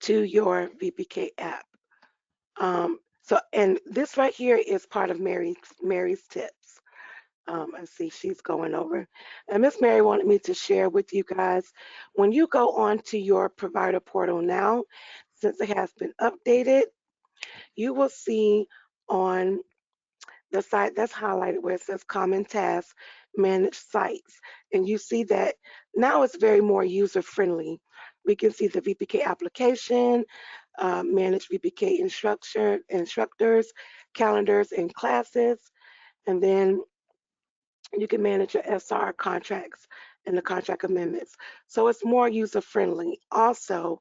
to your VPK app. So, and this right here is part of Mary's tips. I see she's going over. And Miss Mary wanted me to share with you guys, when you go on to your provider portal now, since it has been updated, you will see on the site that's highlighted where it says Common Tasks, Manage Sites. And you see that now it's very more user friendly. We can see the VPK application, manage VPK instructors, calendars, and classes. And then you can manage your SR contracts and the contract amendments. So it's more user friendly. Also,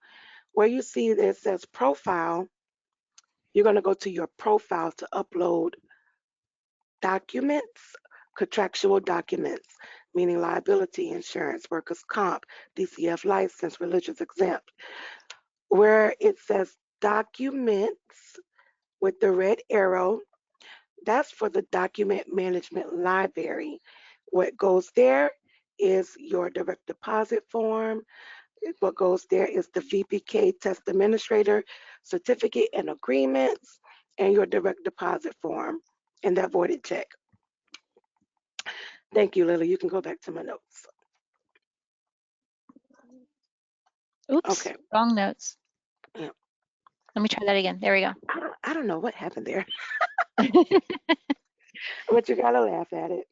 where you see that it says profile, you're going to go to your profile to upload documents, contractual documents, meaning liability insurance, workers' comp, DCF license, religious exempt. Where it says documents with the red arrow, that's for the document management library. What goes there is your direct deposit form. What goes there is the VPK test administrator certificate and agreements and your direct deposit form and that voided check. Thank you, Lily. You can go back to my notes. Oops, Okay. wrong notes. Yeah. Let me try that again. There we go. I don't know what happened there, but you gotta laugh at it.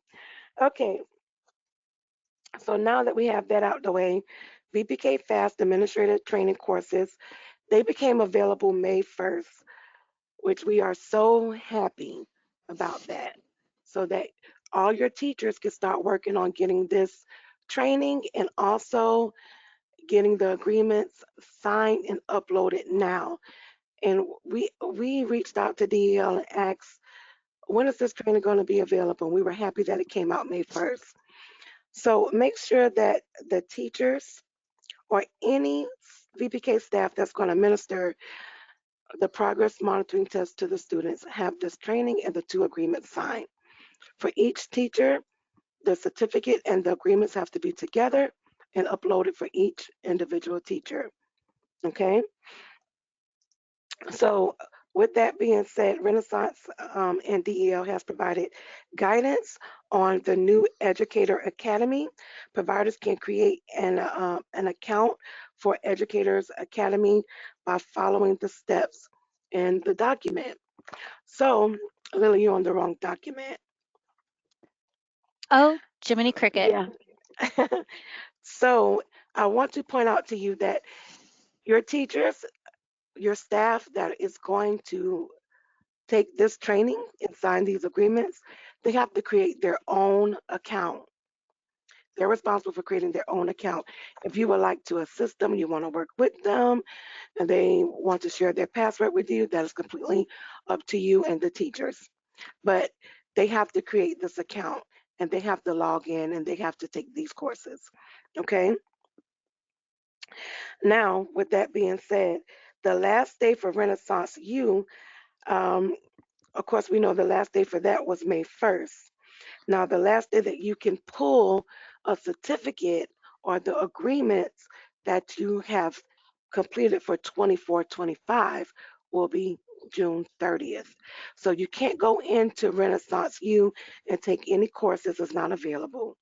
Okay. So now that we have that out the way, VPK Fast Administrative Training courses, they became available May 1st, which we are so happy about that. So that all your teachers can start working on getting this training and also getting the agreements signed and uploaded now. And we reached out to DEL and asked, when is this training going to be available? We were happy that it came out May 1st. So make sure that the teachers or any VPK staff that's going to administer the progress monitoring test to the students have this training and the 2 agreements signed. For each teacher, the certificate and the agreements have to be together and uploaded for each individual teacher. Okay? So with that being said, Renaissance and DEL has provided guidance on the new Educator Academy. Providers can create an account for Educators Academy by following the steps in the document. So, Lily, you're on the wrong document. Oh, Jiminy Cricket. Yeah. So I want to point out to you that your teachers, your staff that is going to take this training and sign these agreements, they have to create their own account. They're responsible for creating their own account. If you would like to assist them, you want to work with them, and they want to share their password with you, that is completely up to you and the teachers. But they have to create this account and they have to log in and they have to take these courses. Okay. Now, with that being said, the last day for Renaissance U, of course, we know the last day for that was May 1st. Now, the last day that you can pull a certificate or the agreements that you have completed for 24-25 will be June 30th. So you can't go into Renaissance U and take any courses, it's not available.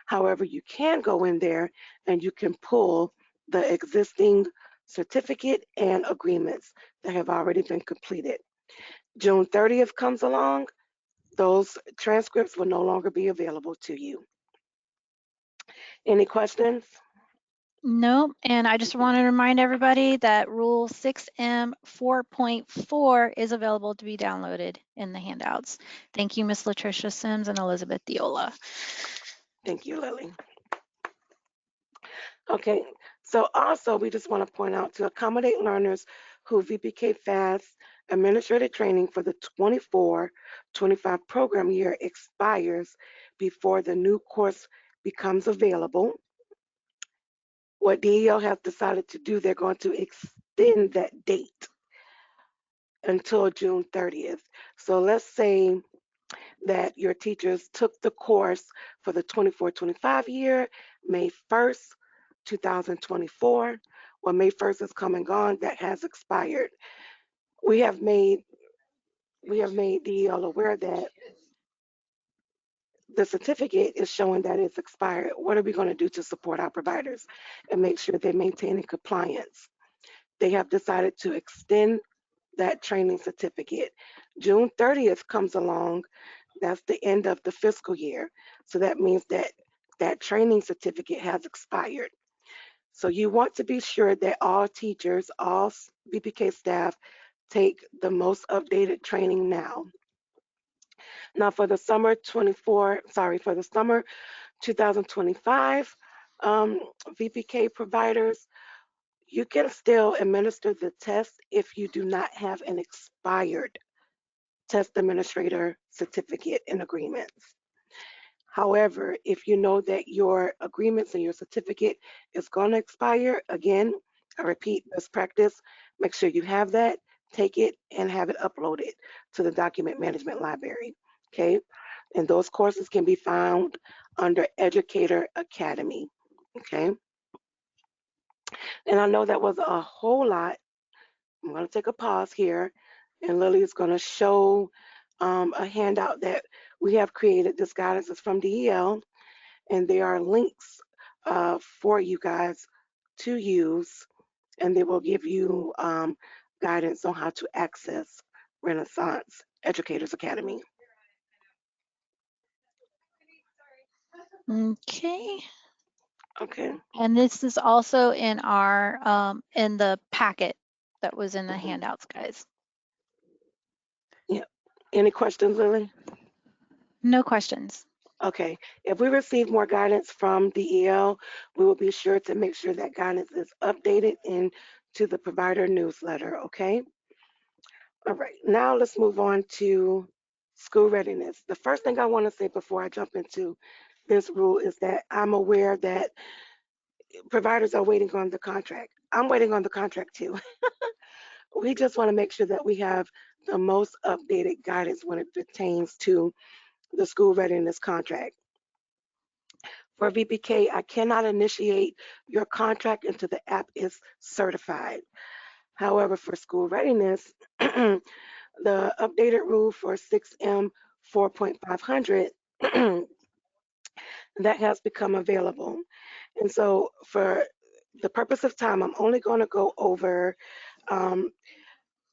However, you can go in there and you can pull the existing certificate and agreements that have already been completed. June 30th comes along, those transcripts will no longer be available to you. Any questions? No, and I just want to remind everybody that Rule 6M 4.4 is available to be downloaded in the handouts. Thank you, Ms. Latricia Sims and Elizabeth Diola. Thank you, Lily. Okay, so also we just want to point out to accommodate learners who VPK FAST administrative training for the 24-25 program year expires before the new course becomes available. What DEL has decided to do, they're going to extend that date until June 30th. So let's say that your teachers took the course for the 24-25 year, May 1st, 2024. Well, May 1st is come and gone, that has expired. We have made we have made DEL aware that the certificate is showing that it's expired. What are we going to do to support our providers and make sure they maintain compliance? They have decided to extend that training certificate. June 30th comes along, that's the end of the fiscal year. So that means that that training certificate has expired. So you want to be sure that all teachers, all VPK staff take the most updated training now. Now for the summer 2025 VPK providers, you can still administer the test if you do not have an expired test administrator certificate and agreements. However, if you know that your agreements and your certificate is going to expire, again, I repeat, best practice, make sure you have that, take it, and have it uploaded to the document management library, okay? And those courses can be found under Educator Academy, okay? And I know that was a whole lot. I'm going to take a pause here, and Lily is going to show a handout that we have created. This guidance is from DEL, and there are links for you guys to use, and they will give you guidance on how to access Renaissance Educators Academy. Okay. Okay. And this is also in our in the packet that was in the Mhm. handouts, guys. Yeah. Any questions, Lily? No questions. Okay. If we receive more guidance from DEL, we will be sure to make sure that guidance is updated into the provider newsletter, okay? All right, now let's move on to school readiness. The first thing I want to say before I jump into this rule is that I'm aware that providers are waiting on the contract. I'm waiting on the contract too. We just want to make sure that we have the most updated guidance when it pertains to the school readiness contract. For VPK, I cannot initiate your contract until the app is certified. However, for school readiness, the updated rule for 6M 4.500 that has become available. And so for the purpose of time, I'm only going to go over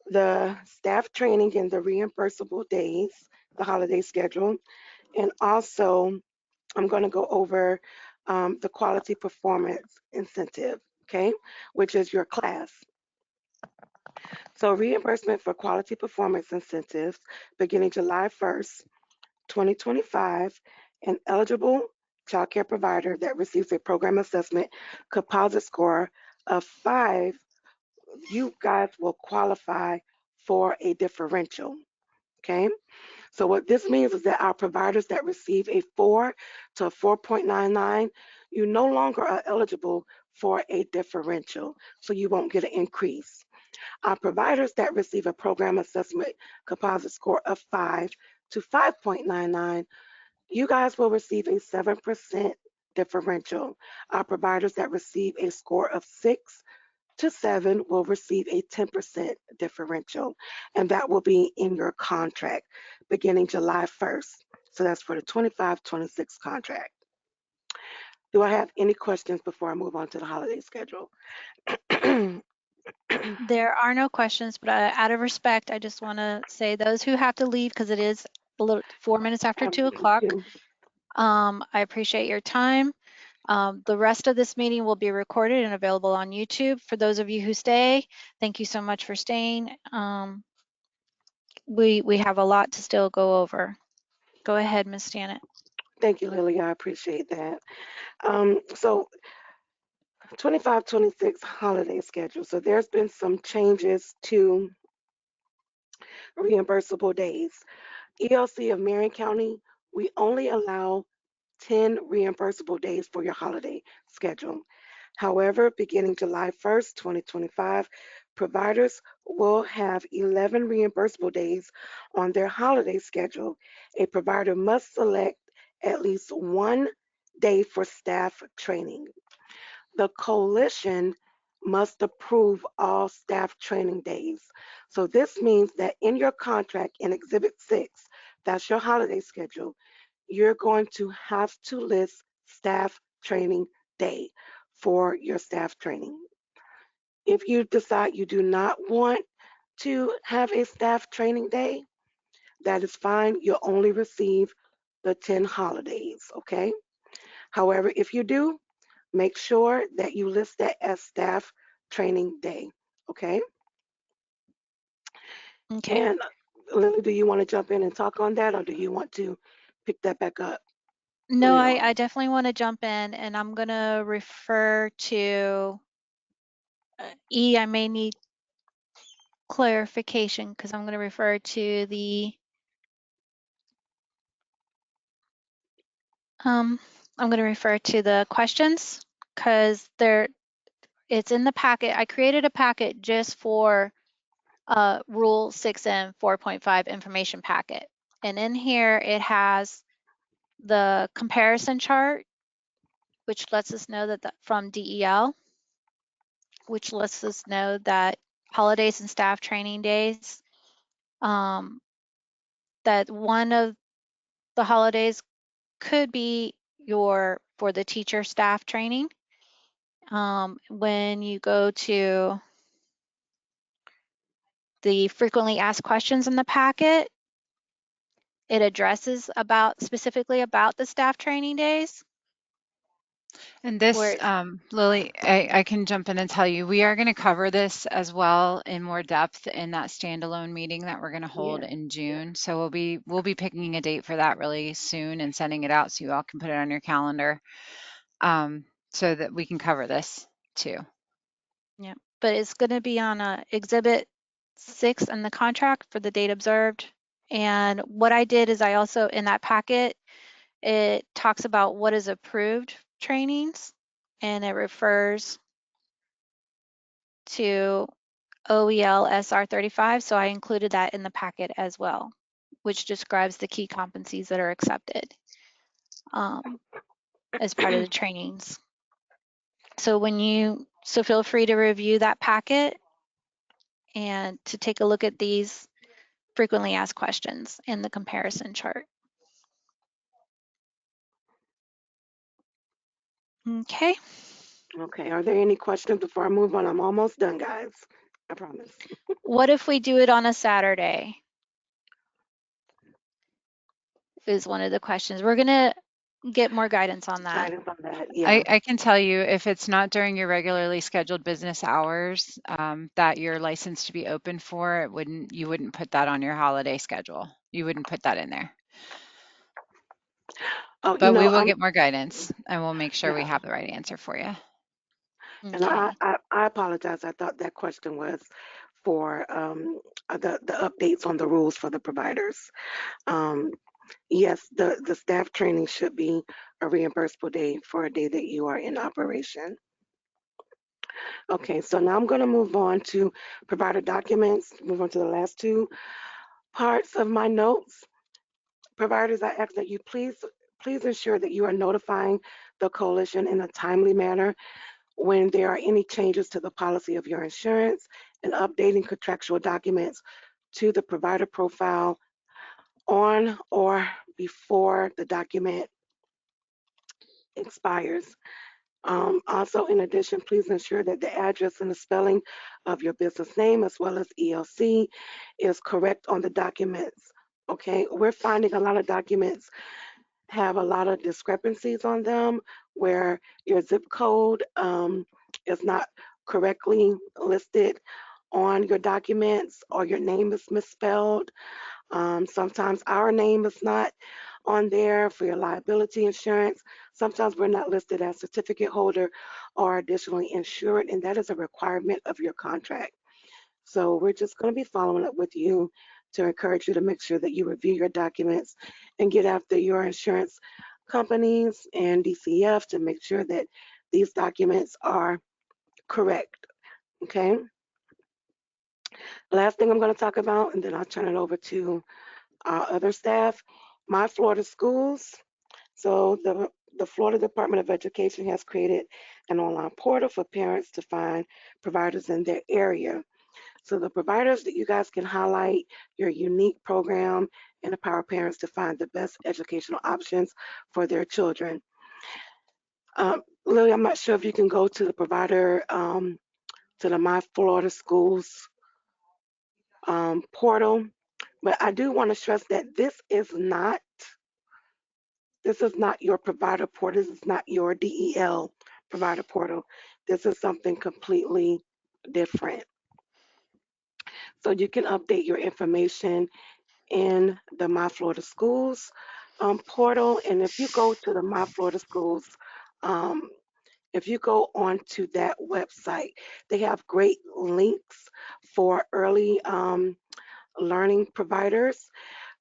the staff training and the reimbursable days, the holiday schedule, and also I'm going to go over the quality performance incentive, okay, which is your class. So reimbursement for quality performance incentives beginning July 1st, 2025, an eligible child care provider that receives a program assessment composite score of 5, you guys will qualify for a differential, okay? So what this means is that our providers that receive a 4 to a 4.99, you no longer are eligible for a differential, so you won't get an increase. Our providers that receive a program assessment composite score of 5 to 5.99, you guys will receive a 7% differential. Our providers that receive a score of 6 to 7 will receive a 10% differential, and that will be in your contract beginning July 1st. So that's for the 25-26 contract. Do I have any questions before I move on to the holiday schedule? There are no questions, but out of respect, I just want to say those who have to leave, because it is a little 4 minutes after 2 o'clock. I appreciate your time. The rest of this meeting will be recorded and available on YouTube. For those of you who stay, thank you so much for staying. We have a lot to still go over. Go ahead, Ms. Stanek. Thank you, Lily. I appreciate that. So 25-26 holiday schedule. So there's been some changes to reimbursable days. ELC of Marion County, we only allow 10 reimbursable days for your holiday schedule. However, beginning July 1st, 2025, providers will have 11 reimbursable days on their holiday schedule. A provider must select at least one day for staff training. The coalition must approve all staff training days. So this means that in your contract in Exhibit 6, that's your holiday schedule, you're going to have to list staff training day for your staff training. If you decide you do not want to have a staff training day, that is fine. You'll only receive the 10 holidays, okay? However, if you do, make sure that you list that as staff training day, okay? Okay. And Lily, do you want to jump in and talk on that, or do you want to pick that back up No, later on? I definitely want to jump in, and I'm going to refer to E. I may need clarification because I'm going to refer to the I'm going to refer to the questions because it's in the packet. I created a packet just for Rule 6M 4.5 information packet. And in here, it has the comparison chart, which lets us know that from DEL, which lets us know that holidays and staff training days, that one of the holidays could be for the teacher staff training. When you go to the frequently asked questions in the packet, it addresses specifically about the staff training days. And this, Where Lily, I can jump in and tell you, we are going to cover this as well in more depth in that standalone meeting that we're going to hold Yeah, in June. So we'll be picking a date for that really soon and sending it out so you all can put it on your calendar, so that we can cover this too. yeah, but it's going to be on Exhibit 6 in the contract for the date observed. And what I did is I also, in that packet, it talks about what is approved trainings, and it refers to OEL SR 35. So I included that in the packet as well, which describes the key competencies that are accepted as part of the trainings. So feel free to review that packet and to take a look at these frequently asked questions in the comparison chart. Okay. okay. Are there any questions before I move on? I'm almost done, guys. I promise. What if we do it on a Saturday? Is one of the questions. We're gonna get more guidance on that. Guidance on that, yeah. I can tell you if it's not during your regularly scheduled business hours that you're licensed to be open for, you wouldn't put that on your holiday schedule. You wouldn't put that in there. Oh, But we will get more guidance and we'll make sure we yeah. have the right answer for you. And Okay. I apologize. I thought that question was for the updates on the rules for the providers. Um, yes, the staff training should be a reimbursable day for a day that you are in operation. Okay, so now I'm going to move on to provider documents, move on to the last two parts of my notes. Providers, I ask that you please ensure that you are notifying the coalition in a timely manner when there are any changes to the policy of your insurance and updating contractual documents to the provider profile on or before the document expires. Also, in addition, please ensure that the address and the spelling of your business name as well as ELC is correct on the documents. Okay, we're finding a lot of documents have a lot of discrepancies on them where your zip code is not correctly listed on your documents or your name is misspelled. Sometimes our name is not on there for your liability insurance. Sometimes we're not listed as certificate holder or additionally insured, and that is a requirement of your contract. So we're just going to be following up with you to encourage you to make sure that you review your documents and get after your insurance companies and DCF to make sure that these documents are correct. Okay. Last thing I'm going to talk about, and then I'll turn it over to our other staff. My Florida Schools So the Florida Department of Education has created an online portal for parents to find providers in their area. So the providers that you guys can highlight your unique program and empower parents to find the best educational options for their children. Lily, I'm not sure if you can go to the provider, to the My Florida Schools portal, but I do want to stress that this is not your provider portal. This is not your DEL provider portal. This is something completely different. So you can update your information in the My Florida Schools portal. And if you go to the My Florida Schools, um, if you go onto that website, they have great links for early learning providers.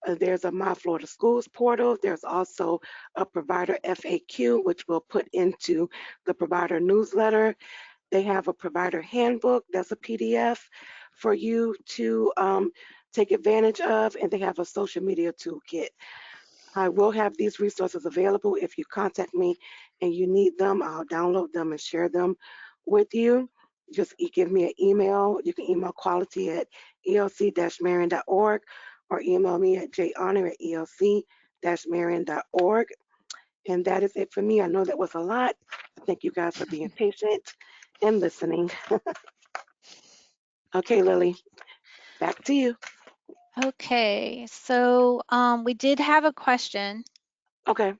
There's a My Florida Schools portal. There's also a provider FAQ, which we'll put into the provider newsletter. They have a provider handbook that's a PDF for you to take advantage of, and they have a social media toolkit. I will have these resources available. If you contact me and you need them, I'll download them and share them with you. Just give me an email. You can email quality at elc-marion.org or email me at jelc@elc-marion.org. And that is it for me. I know that was a lot. Thank you guys for being patient and listening. Okay, Lily, back to you. Okay, so we did have a question, Okay.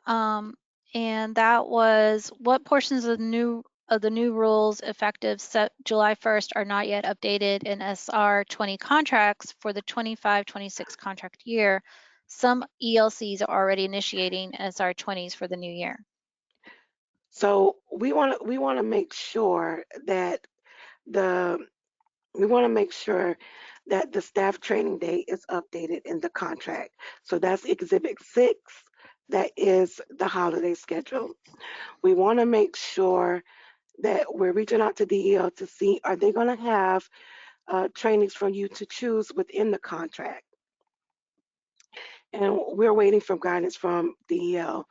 and that was what portions of the new rules effective July 1st are not yet updated in SR 20 contracts for the 25-26 contract year. Some ELCs are already initiating SR 20s for the new year. So we want to make sure that the we want to make sure that the staff training day is updated in the contract. So that's Exhibit 6. That is the holiday schedule. We want to make sure that we're reaching out to DEL to see, are they going to have trainings for you to choose within the contract? And we're waiting for guidance from DEL.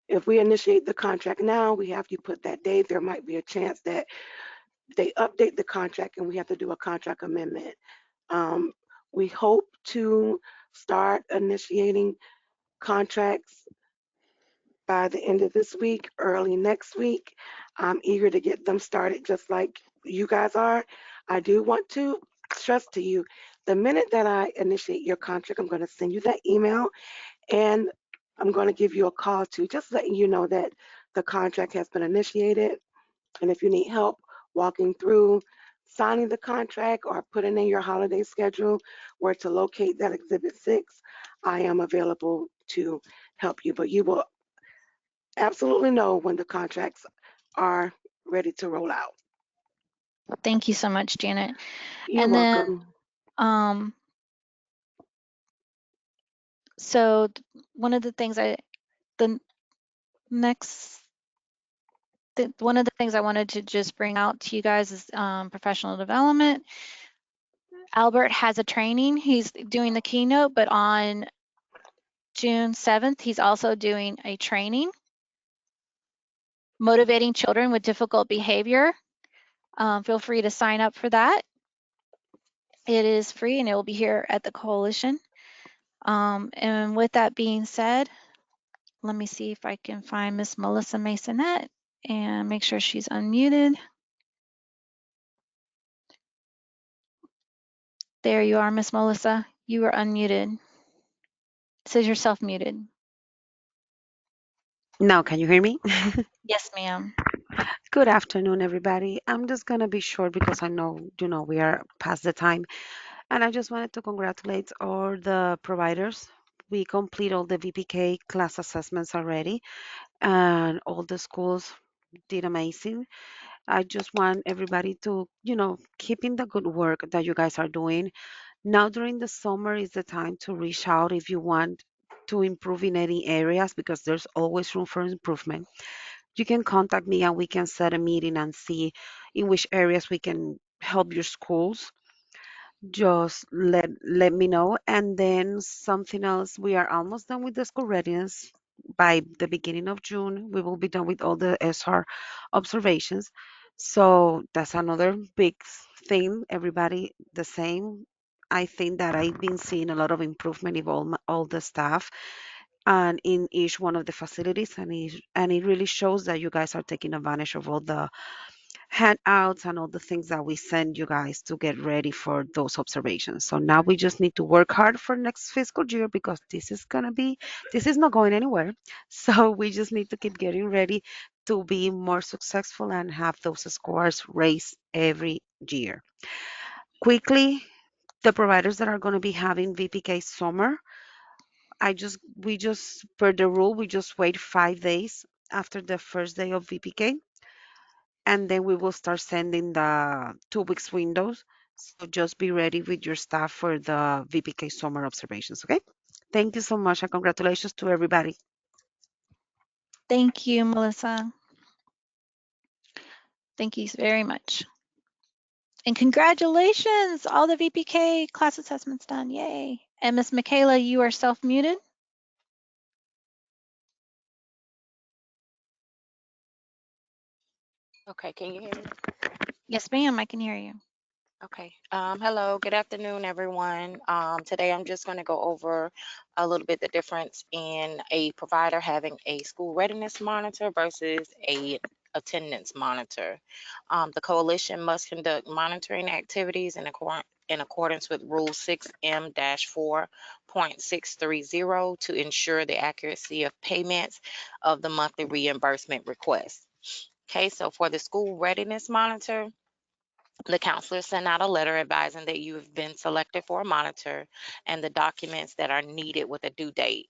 If we initiate the contract now, we have you put that date. There might be a chance that they update the contract and we have to do a contract amendment. We hope to start initiating contracts by the end of this week, early next week. I'm eager to get them started just like you guys are. I do want to stress to you, the minute that I initiate your contract, I'm going to send you that email and I'm going to give you a call too, just letting you know that the contract has been initiated. And if you need help walking through signing the contract or putting in your holiday schedule where to locate that Exhibit 6, I am available to help you. But you will absolutely know when the contracts are ready to roll out. Thank you so much, Janet. You're And welcome. then, so one of the things one of the things I wanted to just bring out to you guys is professional development. Albert has a training. He's doing the keynote, but on June 7th, he's also doing a training, motivating children with difficult behavior. Feel free to sign up for that. It is free and it will be here at the coalition. And with that being said, let me see if I can find Miss Melissa Masonette and make sure she's unmuted. There you are, Miss Melissa. You are unmuted. It says you're self-muted. Now, can you hear me? Yes, ma'am. Good afternoon, everybody. I'm just going to be short because I know, we are past the time. And I just wanted to congratulate all the providers. We complete all the VPK class assessments already, and all the schools did amazing. I just want everybody to, keep in the good work that you guys are doing. Now, during the summer is the time to reach out if you want to improve in any areas because there's always room for improvement. You can contact me and we can set a meeting and see in which areas we can help your schools. just let me know. And then something else, we are almost done with the school readiness. By the beginning of June, we will be done with all the SR observations. So that's another big thing. Everybody the same. I think that I've been seeing a lot of improvement in all the staff and in each one of the facilities, and it really shows that you guys are taking advantage of all the handouts and all the things that we send you guys to get ready for those observations. So now we just need to work hard for next fiscal year because this is not going anywhere. So we just need to keep getting ready to be more successful and have those scores raised every year. Quickly, the providers that are going to be having VPK summer, we just per the rule, we just wait 5 days after the first day of VPK, and then we will start sending the 2 weeks windows. So just be ready with your staff for the VPK summer observations, okay? Thank you so much and congratulations to everybody. Thank you, Melissa. Thank you very much. And congratulations, all the VPK class assessments done, yay. And Miss Michaela, you are self-muted. Okay, can you hear me? Yes, ma'am, I can hear you. Okay. Hello, good afternoon, everyone. Today I'm just going to go over a little bit the difference in a provider having a school readiness monitor versus a attendance monitor. The coalition must conduct monitoring activities in accordance with Rule 6M-4.630 to ensure the accuracy of payments of the monthly reimbursement request. Okay, so for the school readiness monitor, the counselor sent out a letter advising that you have been selected for a monitor and the documents that are needed with a due date.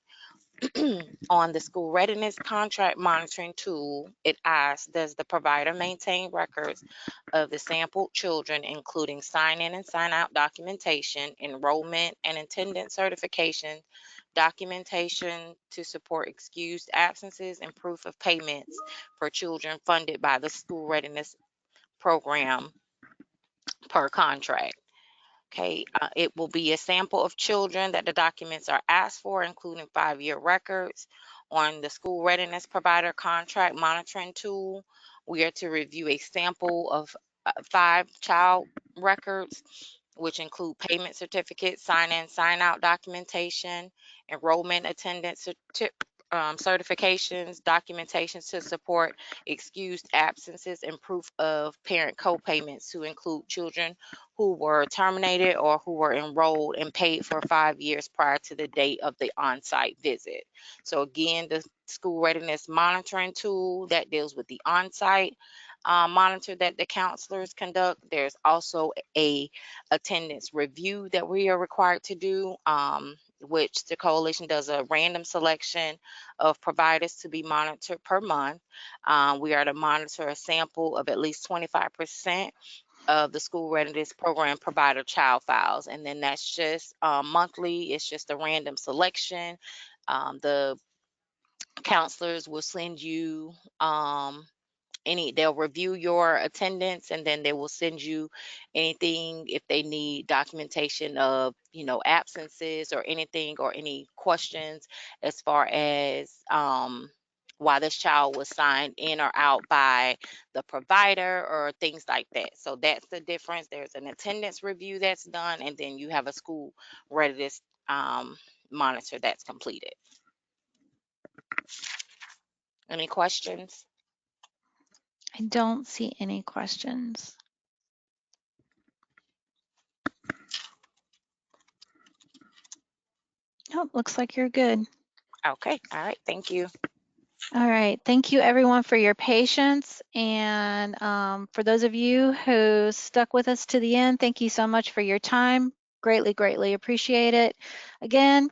On the school readiness contract monitoring tool, it asks, does the provider maintain records of the sampled children, including sign-in and sign-out documentation, enrollment and attendance certification, documentation to support excused absences, and proof of payments for children funded by the school readiness program per contract. Okay, it will be a sample of children that the documents are asked for, including 5-year records. On the school readiness provider contract monitoring tool, we are to review a sample of 5 child records, which include payment certificates, sign-in, sign-out documentation, enrollment attendance certifications, documentations to support excused absences, and proof of parent co-payments to include children who were terminated or who were enrolled and paid for 5 years prior to the date of the on-site visit. So again, the school readiness monitoring tool that deals with the on-site monitor that the counselors conduct. There's also a attendance review that we are required to do, which the coalition does a random selection of providers to be monitored per month. We are to monitor a sample of at least 25% of the school readiness program provider child files, and then that's just monthly. It's just a random selection. The counselors will send you they'll review your attendance, and then they will send you anything if they need documentation of absences or anything, or any questions as far as why this child was signed in or out by the provider or things like that. So that's the difference. There's an attendance review that's done, and then you have a school readiness monitor that's completed. Any questions? I don't see any questions. Oh, looks like you're good. Okay, all right, thank you. All right, thank you everyone for your patience, and for those of you who stuck with us to the end, thank you so much for your time. Greatly appreciate it. Again,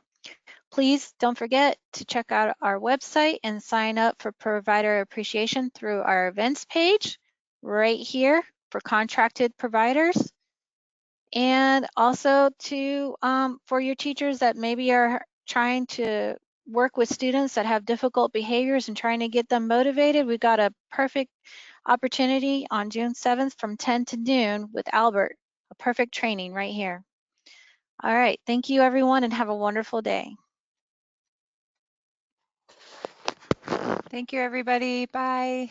please don't forget to check out our website and sign up for provider appreciation through our events page right here for contracted providers. And also to for your teachers that maybe are trying to work with students that have difficult behaviors and trying to get them motivated, we've got a perfect opportunity on June 7th from 10 to noon with Albert A perfect training right here. All right, thank you everyone and have a wonderful day. Thank you, everybody. Bye.